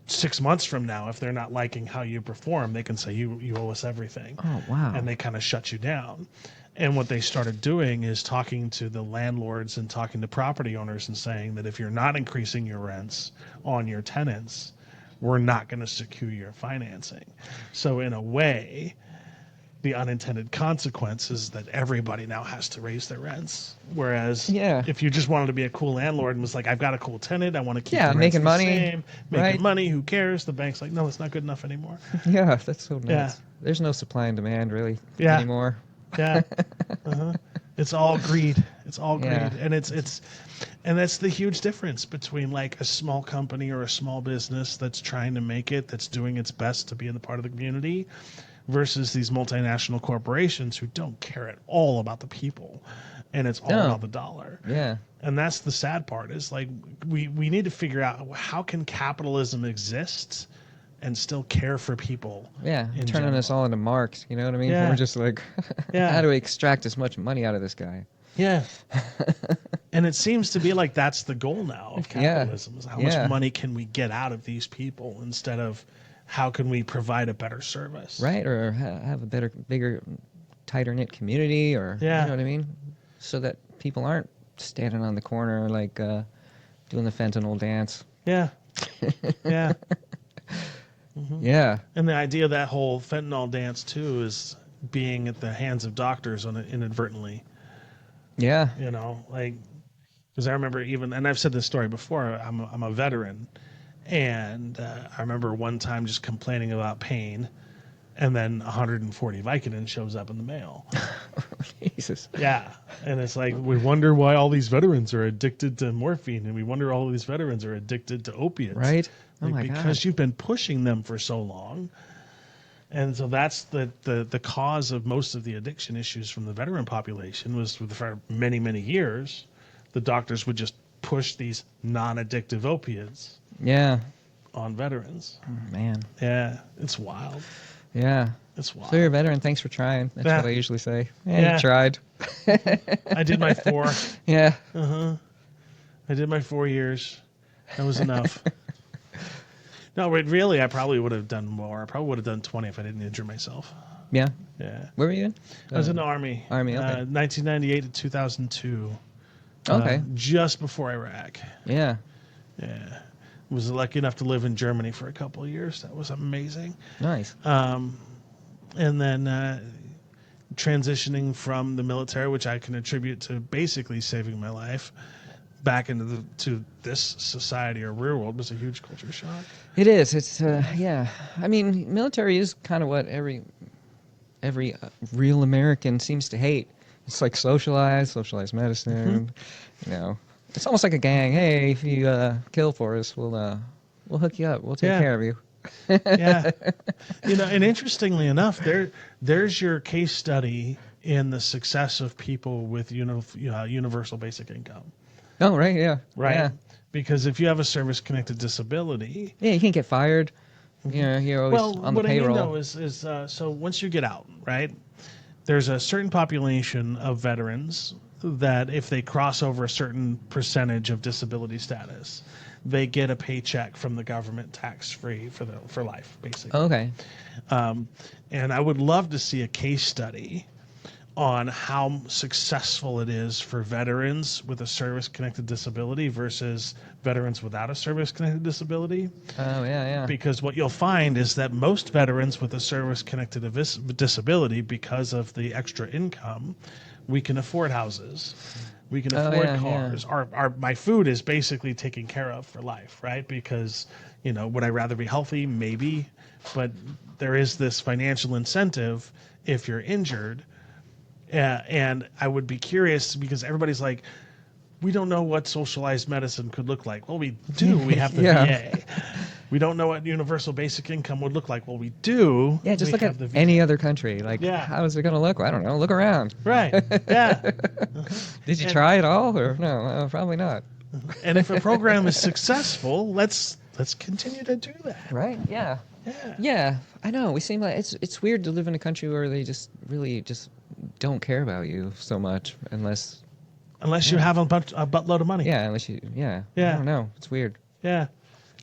6 months from now. If they're not liking how you perform, they can say you owe us everything. Oh, wow. And they kind of shut you down. And what they started doing is talking to the landlords and talking to property owners and saying that if you're not increasing your rents on your tenants, we're not going to secure your financing. So in a way, the unintended consequence is that everybody now has to raise their rents. Whereas if you just wanted to be a cool landlord and was like, I've got a cool tenant, I want to keep the rents making money, same, making money, who cares? The bank's like, no, it's not good enough anymore. Yeah, that's so nuts. Yeah. There's no supply and demand really anymore. Yeah. It's all greed. It's all greed. Yeah. And that's the huge difference between like a small company or a small business that's trying to make it, that's doing its best to be in the part of the community, versus these multinational corporations who don't care at all about the people, and it's all about the dollar. Yeah. And that's the sad part, is like we need to figure out how can capitalism exist and still care for people. Yeah, turning us all into marks, you know what I mean? Yeah. We're just like, how do we extract as much money out of this guy? Yeah. And it seems to be like that's the goal now of capitalism, is how much money can we get out of these people instead of how can we provide a better service. Right, or have a better, bigger, tighter-knit community, or, you know what I mean? So that people aren't standing on the corner like doing the fentanyl dance. Yeah. Yeah. Yeah. And the idea of that whole fentanyl dance, too, is being at the hands of doctors inadvertently. Yeah. You know, like, because I remember and I've said this story before, I'm a veteran, and I remember one time just complaining about pain, and then 140 Vicodin shows up in the mail. Jesus. Yeah. And it's like, we wonder why all these veterans are addicted to morphine, and we wonder all these veterans are addicted to opiates. Right? Like, Oh my because God. you've been pushing them for so long. And so that's the cause of most of the addiction issues from the veteran population was for many, many years, the doctors would just push these non-addictive opiates on veterans. Oh, man. Yeah, it's wild. Yeah. It's wild. So you're a veteran. Thanks for trying. That's what I usually say. Yeah. You tried. I did my 4. Yeah. I did my 4 years. That was enough. No, but really, I probably would have done more. I probably would have done 20 if I didn't injure myself. Yeah. Yeah. Where were you in? I was in the Army. Army, okay. 1998 to 2002. Okay. Just before Iraq. Yeah. Yeah. Was lucky enough to live in Germany for a couple of years. That was amazing. Nice. And then transitioning from the military, which I can attribute to basically saving my life, back into to this society or real world was a huge culture shock. It is. It's yeah. I mean, military is kind of what every real American seems to hate. It's like socialized medicine. You know, it's almost like a gang. Hey, if you kill for us, we'll hook you up. We'll take care of you. Yeah. You know, and interestingly enough, there's your case study in the success of people with universal basic income. Oh, right, yeah. Right? Yeah. Because if you have a service-connected disability... Yeah, you can't get fired. You know, you're always on the payroll. What I mean, though, is so once you get out, right, there's a certain population of veterans that if they cross over a certain percentage of disability status, they get a paycheck from the government tax-free for life, basically. Okay. And I would love to see a case study on how successful it is for veterans with a service-connected disability versus veterans without a service-connected disability. Oh, yeah. Because what you'll find is that most veterans with a service-connected disability, because of the extra income, we can afford houses, we can afford cars. Our my food is basically taken care of for life, right? Because, would I rather be healthy? Maybe, but there is this financial incentive if you're injured. And I would be curious because everybody's like, we don't know what socialized medicine could look like. Well, we do. We have the VA. We don't know what universal basic income would look like. Well, we do. Yeah, just we look at have the VA. any other country. Like, Yeah. how is it going to look? I don't know. Look around. Right. Yeah. Did you try it all? Or no, probably not. And if a program is successful, let's continue to do that. Right? Yeah. Yeah. Yeah, I know. We seem like it's weird to live in a country where they just really just don't care about you so much unless Unless you have a buttload of money. unless you I Yeah. don't know. It's weird. Yeah.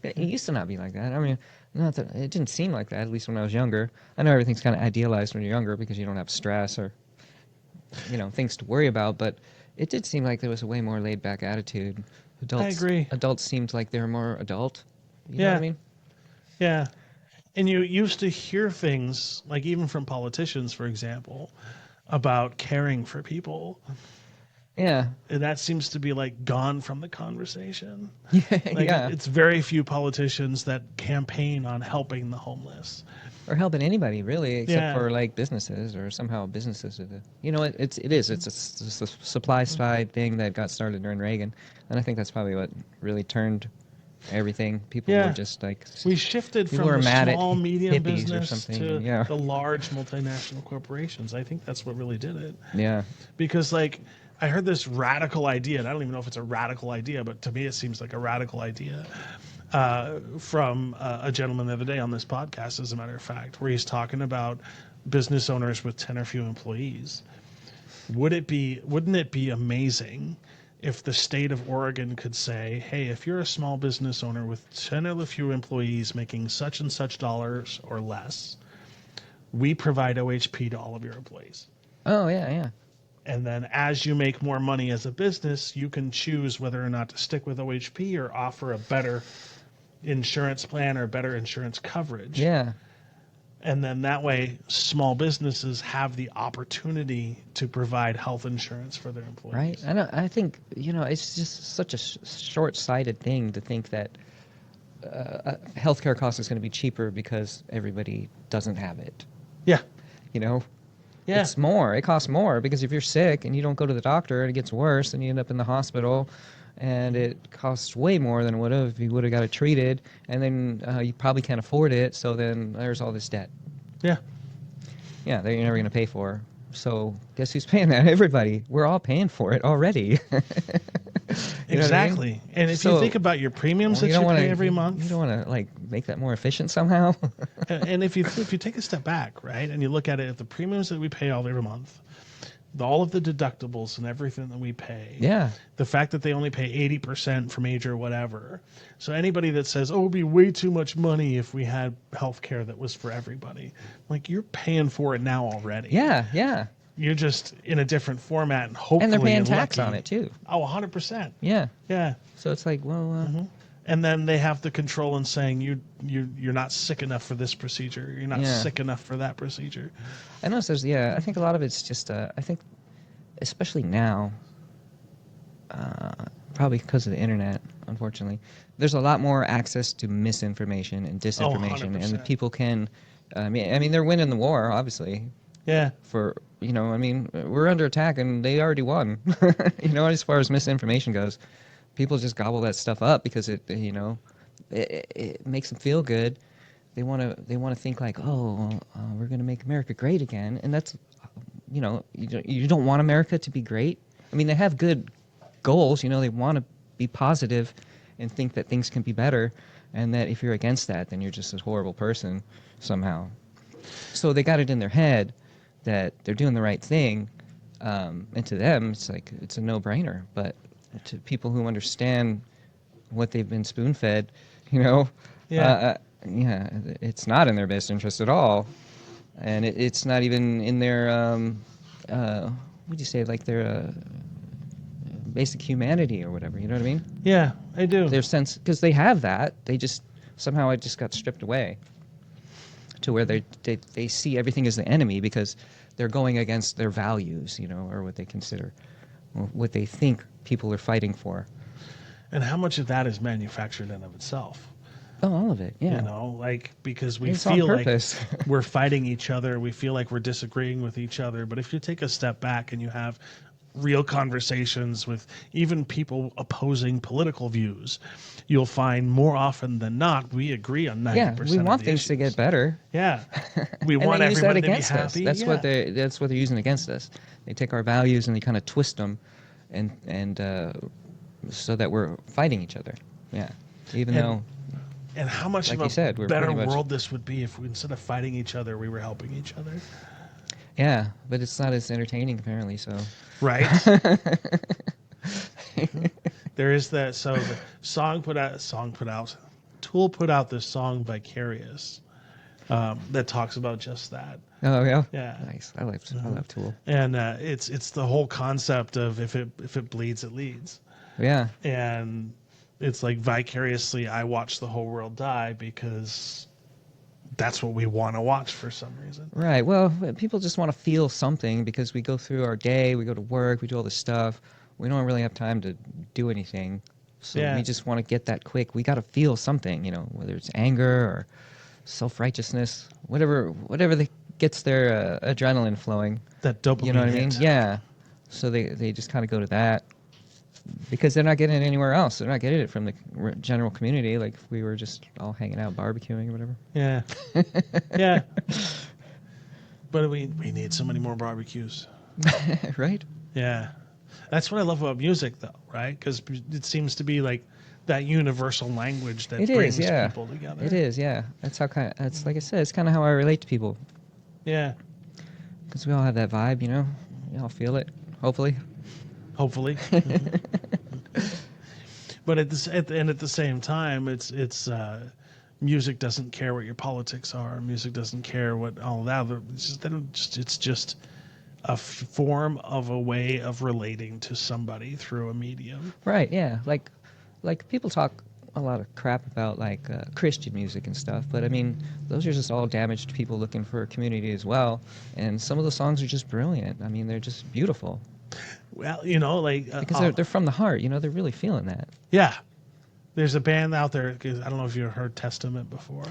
It used to not be like that. I mean, not that it didn't seem like that, at least when I was younger. I know everything's kind of idealized when you're younger because you don't have stress or things to worry about, but it did seem like there was a way more laid back attitude. I agree. Adults seemed like they were more adult. You know what I mean? Yeah. And you used to hear things, like even from politicians, for example, about caring for people. Yeah. And that seems to be like gone from the conversation. Like, It's very few politicians that campaign on helping the homeless. Or helping anybody really, except for like businesses or somehow businesses. It's a supply side thing that got started during Reagan, and I think that's probably what really turned everything. People were just like we shifted people from were the mad at small medium hippies or business something, to yeah. the large multinational corporations. I think that's what really did it. Yeah. Because I heard this radical idea, and I don't even know if it's a radical idea, but to me it seems like a radical idea from a gentleman the other day on this podcast, as a matter of fact, where he's talking about business owners with 10 or few employees. Wouldn't it be amazing if the state of Oregon could say, hey, if you're a small business owner with 10 or few employees making such and such dollars or less, we provide OHP to all of your employees. Oh, yeah. And then as you make more money as a business, you can choose whether or not to stick with OHP or offer a better insurance plan or better insurance coverage. Yeah. And then that way, small businesses have the opportunity to provide health insurance for their employees. Right. I think, it's just such a short-sighted thing to think that healthcare cost is going to be cheaper because everybody doesn't have it. Yeah. Yeah. It's more. It costs more because if you're sick and you don't go to the doctor and it gets worse and you end up in the hospital and it costs way more than it would have if you would have got it treated, and then you probably can't afford it, so then there's all this debt. Yeah. Yeah, that you're never going to pay for. So guess who's paying that? Everybody. We're all paying for it already. Exactly. And if you think about your premiums that you pay every month, you don't want to make that more efficient somehow. and if you take a step back, right, and you look at it, at the premiums that we pay all every month, all of the deductibles and everything that we pay, the fact that they only pay 80% from age or whatever. So anybody that says, "Oh, it would be way too much money if we had health care that was for everybody," you're paying for it now already. Yeah. You're just in a different format, and hopefully, and they're paying tax on it too. Oh, 100%. Yeah. Yeah. So it's like, well. And then they have the control in saying you're not sick enough for this procedure. You're not sick enough for that procedure. I know there's I think a lot of it's just I think especially now probably because of the internet, unfortunately, there's a lot more access to misinformation and disinformation, and the people can I mean they're winning the war, obviously. Yeah. For we're under attack and they already won. As far as misinformation goes. People just gobble that stuff up because it makes them feel good. They want to think like, we're going to make America great again, and that's, you don't want America to be great. I mean, they have good goals. They want to be positive and think that things can be better, and that if you're against that, then you're just a horrible person somehow. So they got it in their head that they're doing the right thing, and to them, it's like it's a no-brainer, but to people who understand what they've been spoon-fed, you know. Yeah, it's not in their best interest at all, and it's not even in their what do you say, like their basic humanity or whatever. You know what I mean? Yeah, I do. Their sense, because they have that, they just somehow it just got stripped away to where they see everything as the enemy because they're going against their values, you know, or what they consider, or what they think people are fighting for. And how much of that is manufactured in of itself? Oh, all of it, yeah. You know, like, because we It's on feel like purpose. we're fighting each other, we feel like we're disagreeing with each other. But if you take a step back and you have real conversations with even people opposing political views, you'll find more often than not we agree on 90% Yeah, we want of the things issues. to get better. Yeah, we And want they use that everybody to be against us. happy. That's yeah. what they're using against us. They take our values and they kind of twist them, and so that we're fighting each other. Yeah, even though. And how much Like of you a said, we're better pretty much- world this would be if we, instead of fighting each other, we were helping each other. Yeah, but it's not as entertaining apparently. So. Right. There is that. So the Tool put out this song Vicarious that talks about just that. Oh yeah. Yeah. Nice. I love Tool. And it's the whole concept of if it bleeds, it leads. Yeah. And it's like vicariously I watch the whole world die because that's what we want to watch for some reason. Right. Well, people just want to feel something because we go through our day, we go to work, we do all this stuff. We don't really have time to do anything. So Yeah. we just want to get that quick. We got to feel something, you know, whether it's anger or self-righteousness, whatever gets their adrenaline flowing. That dopamine You know what I mean? hit. Yeah. So they just kind of go to that because they're not getting it anywhere else. They're not getting it from the general community. Like if we were just all hanging out, barbecuing or whatever. Yeah. Yeah. But we need so many more barbecues. Right? Yeah. That's what I love about music, though, right? Because it seems to be like that universal language that It brings is, yeah. people together. It is, yeah. That's that's like I said, it's kind of how I relate to people. Yeah. Because we all have that vibe, you know? We all feel it, hopefully. Hopefully. But at the same time, it's music doesn't care what your politics are. Music doesn't care what all that. It's just a form of a way of relating to somebody through a medium. Right, yeah. Like people talk a lot of crap about like Christian music and stuff, but I mean, those are just all damaged people looking for a community as well. And some of the songs are just brilliant. I mean, they're just beautiful. Well, you know, like Because they're from the heart, you know, they're really feeling that. yeah. There's a band out there. 'Cause I don't know if you've heard Testament before.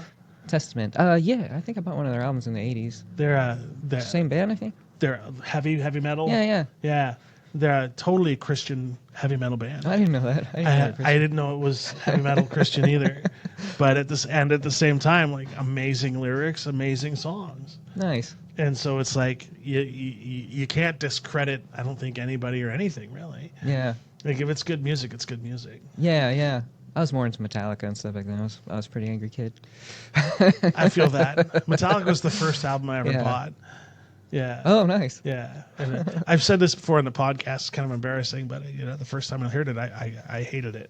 Testament. Yeah, I think I bought one of their albums in the 80s. They're Same band, I think? they're heavy metal. Yeah. Yeah. They're a totally Christian heavy metal band. I didn't know that. I didn't know it was heavy metal Christian either. But at the same time, like amazing lyrics, amazing songs. Nice. And so it's like you can't discredit, I don't think, anybody or anything really. Yeah. Like if it's good music, it's good music. Yeah. I was more into Metallica and stuff back then. I was a pretty angry kid. I feel that. Metallica was the first album I ever Yeah. bought. Yeah. Oh, nice. Yeah, and I've said this before in the podcast. It's kind of embarrassing, but you know, the first time I heard it, I hated it.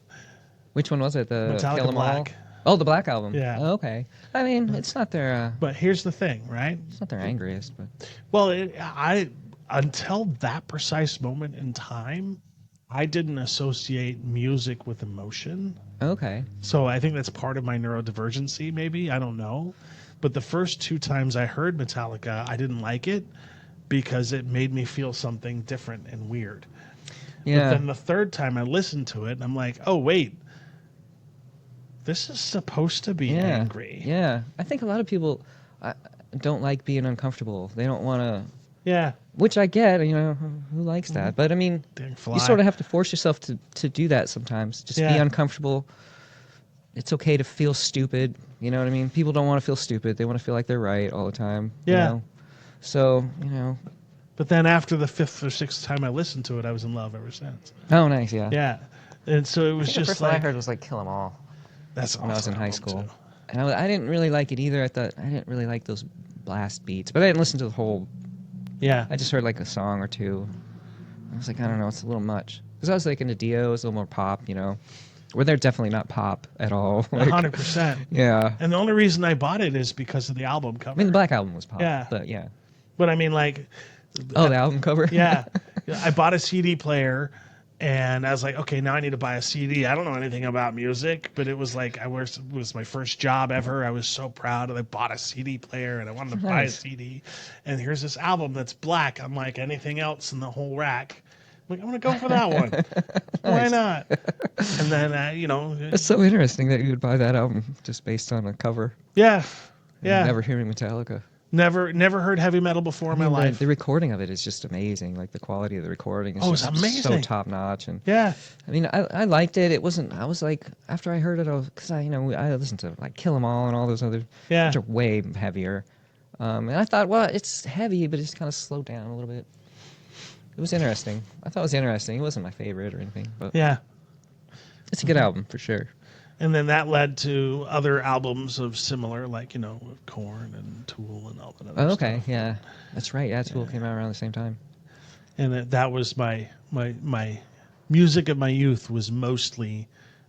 Which one was it? The Metallica Kill 'Em All? Black. Oh, the Black Album. Yeah. Oh, okay. I mean, it's not their But here's the thing, right? angriest, but Well, until that precise moment in time, I didn't associate music with emotion. okay. So I think that's part of my neurodivergency, maybe. I don't know. But the first two times I heard Metallica, I didn't like it because it made me feel something different and weird. Yeah. But then the third time I listened to it, I'm like, oh, wait. This is supposed to be angry. Yeah. I think a lot of people don't like being uncomfortable. They don't want to. Yeah. Which I get, you know, who likes that? But I mean, Dang fly. you sort of have to force yourself to do that sometimes. Just be Yeah. uncomfortable. It's okay to feel stupid. You know what I mean? People don't want to feel stupid. They want to feel like they're right all the time. Yeah. You know? So, you know. But then after the fifth or sixth time I listened to it, I was in love ever since. Oh, nice, yeah. Yeah. And so it was The just first one like, I heard was like Kill 'Em All that's when I was awesome in high album, school. too. And I didn't really like it either. I didn't really like those blast beats. But I didn't listen to the whole. Yeah. I just heard like a song or two. I was like, I don't know, it's a little much. Because I was like into Dio, it was a little more pop, you know. Where they're definitely not pop at all. Like, 100%. yeah. And the only reason I bought it is because of the album I cover. mean, the Black Album was pop. Yeah. But yeah. But I mean, like, Oh, the album cover? yeah, I bought a CD player, and I was like, okay, now I need to buy a CD. I don't know anything about music, but it was like it was my first job ever. I was so proud, and I bought a CD player, and I wanted to buy a CD. And here's this album that's black, unlike anything else in the whole rack. I'm like, I'm gonna go for that one. Why not? And then It's so interesting that you would buy that album just based on a cover. yeah, yeah. Never hearing Metallica. Never heard heavy metal before in my life. The recording of it is just amazing. Like the quality of the recording is Oh, it's just amazing. so top notch. And Yeah, I mean, I liked it. It wasn't. I was like, after I heard it, because I listened to like Kill 'Em All and all those other, Yeah. which are way heavier. And I thought, well, it's heavy, but it's kind of slowed down a little bit. It was interesting. I thought it was interesting. It wasn't my favorite or anything, but yeah. it's a good album for sure. And then that led to other albums of similar, like, Korn and Tool and all that other Oh, okay, stuff. yeah, that's right. Yeah, Tool came out around the same time. And that was my music of my youth was mostly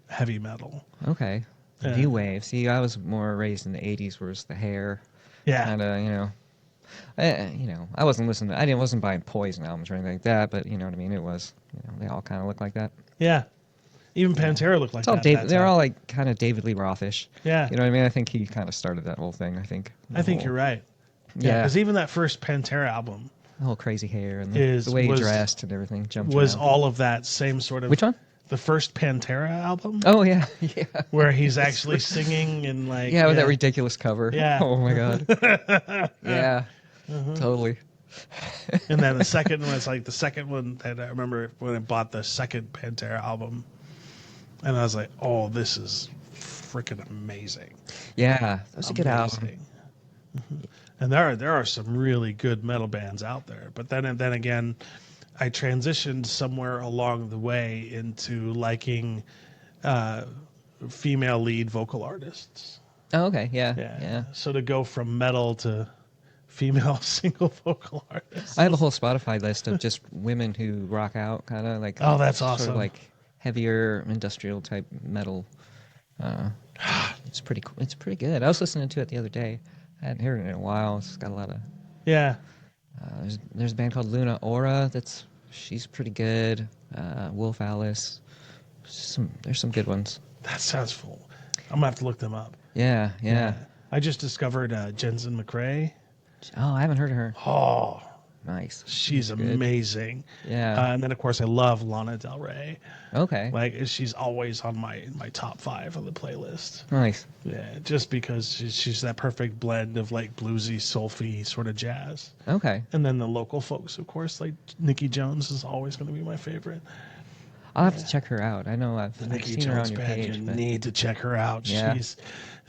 heavy metal. Okay, Yeah. New Wave. See, I was more raised in the '80s, where it's the hair. Yeah. Kind of, I wasn't listening. I wasn't buying Poison albums or anything like that. But you know what I mean. It was, they all kind of look like that. Yeah. Even Pantera looked like It's all that. David. They're all like kind of David Lee Rothish. Yeah. You know what I mean? I think he kind of started that whole thing. I think you're right. Yeah. Because even that first Pantera album The whole crazy hair and the way he dressed and everything. Jumped was around. all of that same sort of. Which one? The first Pantera album. Oh yeah, yeah. Where he's actually singing and like. Yeah, with that ridiculous cover. Yeah. Oh my god. Yeah. Totally. And then the second one was like the second one that I remember when I bought the second Pantera album, and I was like, "Oh, this is freaking amazing!" Yeah, that was a good album. Amazing. And there are some really good metal bands out there, but then again, I transitioned somewhere along the way into liking female lead vocal artists. Oh, okay. Yeah. So to go from metal to female single vocal artists. I have a whole Spotify list of just women who rock out, kind of like. Oh, that's sort awesome. of like heavier industrial type metal. It's pretty cool. It's pretty good. I was listening to it the other day. I hadn't heard it in a while. It's got a lot of. Yeah. There's a band called Luna Aura. She's pretty good. Wolf Alice. There's some good ones. That sounds full. I'm gonna have to look them up. Yeah. I just discovered Jensen McRae. Oh, I haven't heard of her. Oh, Nice. she's Good. amazing. Yeah. And then of course I love Lana Del Rey. Okay. Like she's always on my top 5 of the playlist. Nice. Yeah, just because she's that perfect blend of like bluesy, soulfy sort of jazz. Okay. And then the local folks, of course, like Nikki Jones is always going to be my favorite. I'll have to check her out. I know I've Nikki seen her on Jones your band, page. you But need to check her out. Yeah.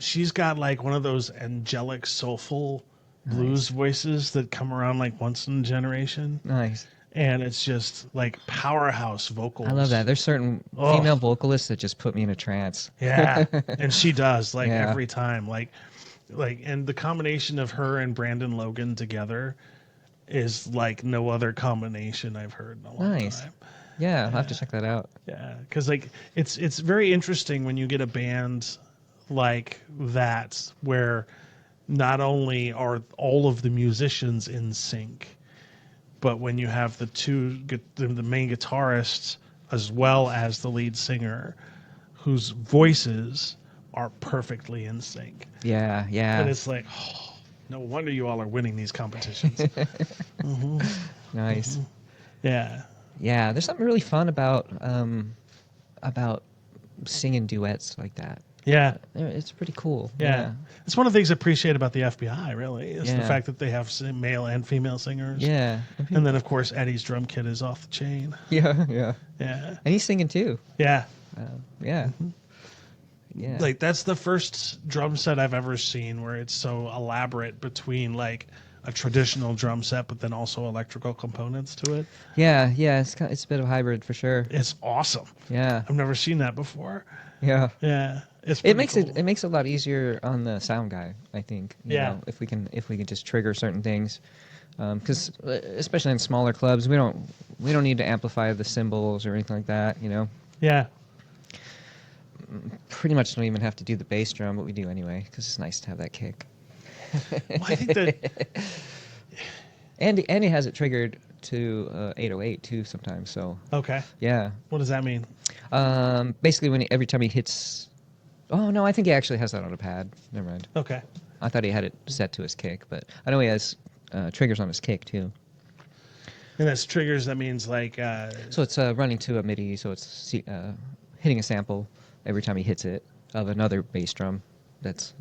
She's got like one of those angelic, soulful blues voices that come around like once in a generation. nice. And it's just like powerhouse vocals. I love that. There's certain Oh. female vocalists that just put me in a trance. Yeah, and she does like Yeah. every time, like, and the combination of her and Brandon Logan together is like no other combination I've heard in a long Nice. time. Yeah, I'll have to check that out. Yeah, because like it's very interesting when you get a band like that where not only are all of the musicians in sync, but when you have the main guitarist as well as the lead singer, whose voices are perfectly in sync, Yeah. and it's like, oh, no wonder you all are winning these competitions. Nice. Yeah, Yeah, there's something really fun about singing duets like that. yeah. It's pretty cool. Yeah. It's one of the things I appreciate about the FBI, really, is the Yeah. fact that they have male and female singers. Yeah. And then, of course, Eddie's drum kit is off the chain. Yeah. Yeah. Yeah. And he's singing too. Yeah. Yeah. Yeah. Like, that's the first drum set I've ever seen where it's so elaborate between, like, a traditional drum set, but then also electrical components to it. Yeah. It's a bit of a hybrid for sure. It's awesome. Yeah. I've never seen that before. Yeah. Yeah. It's It pretty makes cool. it makes it a lot easier on the sound guy, I think. You know, if we can just trigger certain things, because especially in smaller clubs, we don't need to amplify the cymbals or anything like that. You know. Yeah. pretty much don't even have to do the bass drum, but we do anyway because it's nice to have that kick. Well, I think that Andy has it triggered to 808 too sometimes. So okay. yeah, What does that mean? basically every time he hits. Oh no, I think he actually has that on a pad. Never mind. Okay. I thought he had it set to his kick, but I know he has triggers on his kick too. And that's triggers. That means like. So it's running to a MIDI, so it's hitting a sample every time he hits it of another bass drum. That's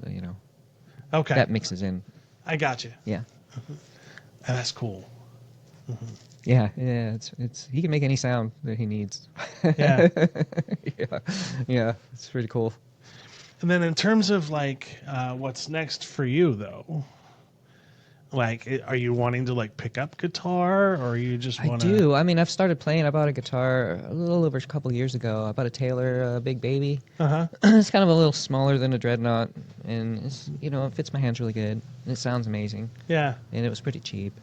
Okay. that mixes in. I got you. Yeah. And that's cool. Yeah, it's he can make any sound that he needs. Yeah. yeah, it's pretty cool. And then in terms of like what's next for you though, like are you wanting to like pick up guitar or you just want to? I do. I mean, I've started playing. I bought a guitar a little over a couple years ago. I bought a Taylor Big Baby. Uh-huh. It's kind of a little smaller than a Dreadnought, and it's it fits my hands really good. And it sounds amazing. Yeah. And it was pretty cheap.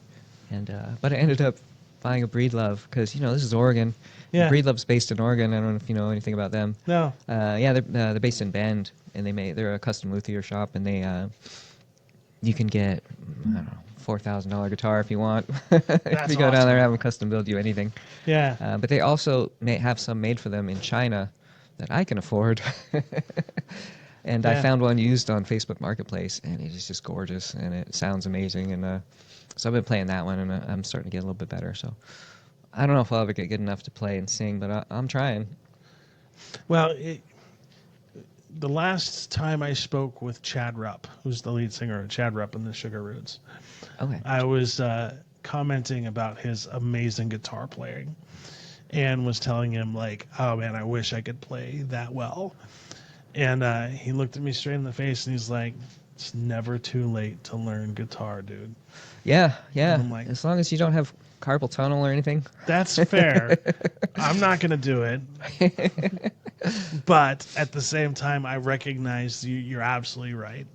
And but I ended up buying a Breedlove because this is Oregon. Yeah. Breedlove's based in Oregon. I don't know if you know anything about them. No. Yeah, they're based in Bend, and they're a custom luthier shop, and they you can get I don't know $4,000 guitar if you want. If you go down there and have them custom build you anything. Yeah. But they also have some made for them in China that I can afford. And I found one used on Facebook Marketplace, and it is just gorgeous, and it sounds amazing. And so I've been playing that one, and I'm starting to get a little bit better. So I don't know if I'll ever get good enough to play and sing, but I'm trying. Well, the last time I spoke with Chad Rupp, who's the lead singer of Chad Rupp and the Sugar Roots, Okay. I was commenting about his amazing guitar playing and was telling him like, oh man, I wish I could play that well. And he looked at me straight in the face and he's like, it's never too late to learn guitar, dude. Yeah. I'm like- As long as you don't have carpal tunnel or anything. That's fair. I'm not going to do it. But at the same time, I recognize you're absolutely right.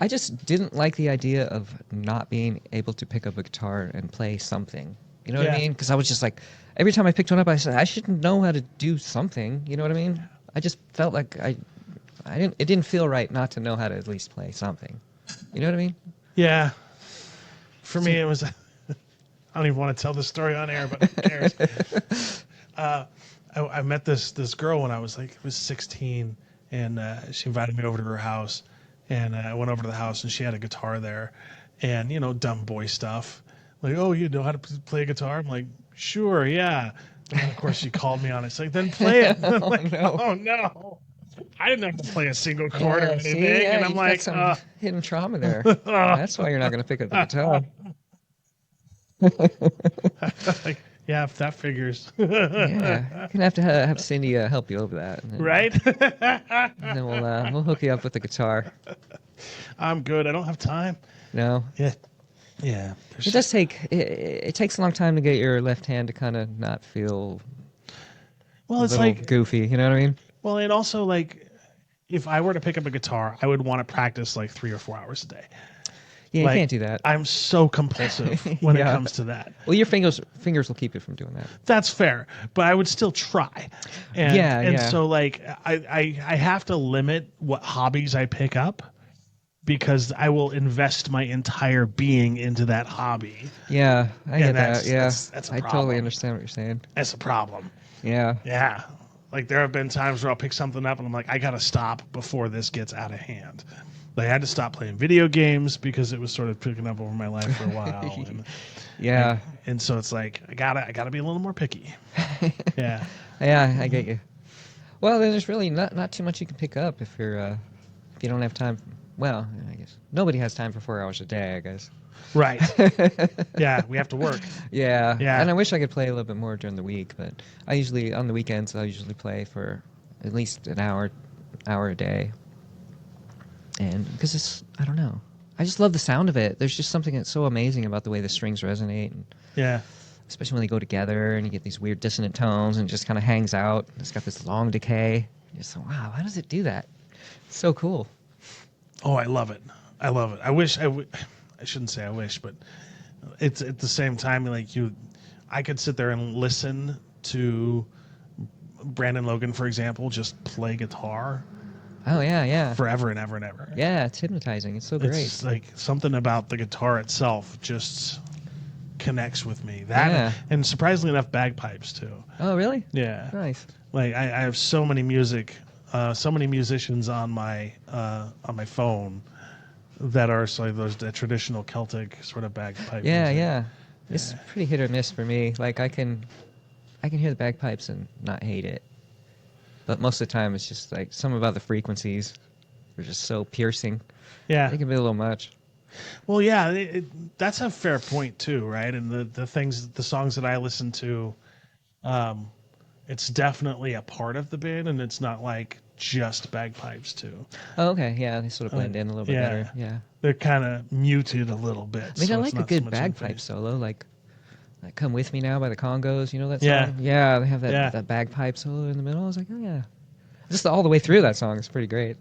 I just didn't like the idea of not being able to pick up a guitar and play something. You know what I Yeah. mean? Because I was just like, every time I picked one up, I said, I should know how to do something. You know what I mean? I just felt like it didn't feel right not to know how to at least play something. You know what I mean? Yeah. For me, it was. I don't even want to tell this story on air, but who cares? I met this girl when I was 16, and she invited me over to her house, and I went over to the house, and she had a guitar there, and dumb boy stuff, like, oh, you know how to play a guitar? I'm like, sure, yeah. And then of course she called me on it. It's like, then play it. I'm like, no. oh no, I didn't have to play a single chord or Yeah, anything, see? Yeah, and I'm you've like, got some hidden trauma there. That's why you're not going to pick up the guitar. like, yeah, if that figures. Yeah, you're gonna have to have Cindy help you over that, and then, Right? and then we'll hook you up with the guitar. I'm good. I don't have time. No, Yeah. Yeah. it does take it takes a long time to get your left hand to kind of not feel Well, a it's little like, goofy. You know what I mean? well, and also like, if I were to pick up a guitar, I would want to practice like 3 or 4 hours a day. Yeah, Like, you can't do that. I'm so compulsive when it Yeah. comes to that. Well, your fingers will keep you from doing that. That's fair, but I would still try. And, Yeah, and yeah. so like I have to limit what hobbies I pick up because I will invest my entire being into that hobby. Yeah, I get that's- that. Yeah, that's a I problem. totally understand what you're saying. That's a problem. Yeah, Yeah. Like there have been times where I'll pick something up and I'm like, I got to stop before this gets out of hand. Like, I had to stop playing video games because it was sort of picking up over my life for a while. yeah, And so it's like, I gotta be a little more picky. Yeah. yeah. I get you. Well, then there's really not too much you can pick up if you don't have time. Well, I guess nobody has time for 4 hours a day. I guess. Right. Yeah. We have to work. Yeah. Yeah. And I wish I could play a little bit more during the week, but on the weekends I usually play for at least an hour a day. And because I don't know, I just love the sound of it. There's just something that's so amazing about the way the strings resonate, and Yeah. especially when they go together and you get these weird dissonant tones and it just kind of hangs out. It's got this long decay. You're just like, wow, how does it do that? It's so cool. Oh, I love it. I love it. I wish I shouldn't say I wish, but it's at the same time, like I could sit there and listen to Brandon Logan, for example, just play guitar Oh yeah, yeah, forever and ever and ever. yeah. It's hypnotizing. It's so great. It's like something about the guitar itself just connects with me. That Yeah. and surprisingly enough, bagpipes too. Oh really? Yeah, Nice. like I have so many so many musicians on my phone that are like the traditional Celtic sort of bagpipe. Yeah, music. yeah. It's pretty hit or miss for me. Like I can hear the bagpipes and not hate it, but most of the time it's just like something about the frequencies are just so piercing. Yeah. They can be a little much. Well, yeah, that's a fair point too, right? And the songs that I listen to, it's definitely a part of the band, and it's not like just bagpipes too. Oh, okay, yeah, they sort of blend in a little bit yeah. better. Yeah. They're kind of muted a little bit. I mean, so I it's like a not so good much in the bagpipe face. solo, like "Come With Me Now" by the Congos. You know that song? Yeah. Yeah, they have that Yeah. that bagpipe solo in the middle. I was like, oh yeah, just all the way through that song is pretty great.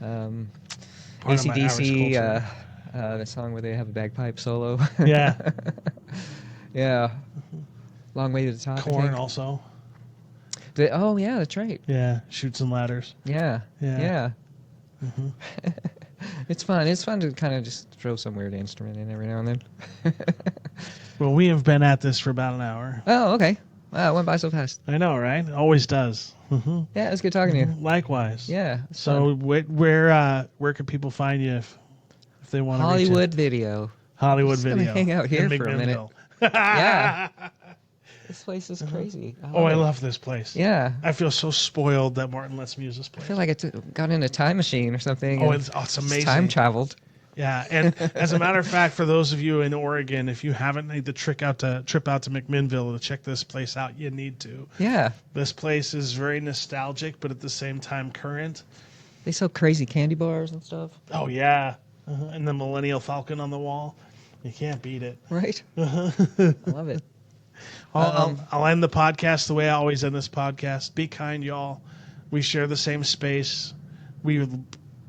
Part of my AC/DC, Irish the song where they have a bagpipe solo. Yeah. Yeah. Long Way to the Top. I Corn think. also. Oh yeah, that's right. Yeah, Shoots and Ladders. Yeah. Yeah. Yeah. It's fun. It's fun to kind of just throw some weird instrument in every now and then. Well, we have been at this for about an hour. Oh, okay. Wow, it went by so fast. I know, right? Always does. Mm-hmm. Yeah, it was good talking to you. Likewise. Yeah. it's So fun. where can people find you if they want to Hollywood Video. Hollywood Just gonna Video? hang out here in for a minute. McMinnville. Yeah. This place is crazy. Oh, I it. love this place. Yeah. I feel so spoiled that Martin lets me use this I place. feel like I got in a time machine or something. Oh, and it's amazing. Time traveled. Yeah, and as a matter of fact, for those of you in Oregon, if you haven't made the trip out to McMinnville to check this place out, you need to. Yeah. This place is very nostalgic, but at the same time current. They sell crazy candy bars and stuff. Oh yeah, and the Millennial Falcon on the wall. You can't beat it. Right? I love it. I'll end the podcast the way I always end this podcast. Be kind, y'all. We share the same space. We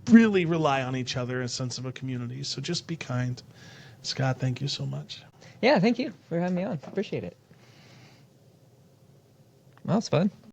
really rely on each other and a sense of a community. So just be kind. Scott, thank you so much. Yeah, thank you for having me on. Appreciate it. Well, it's fun.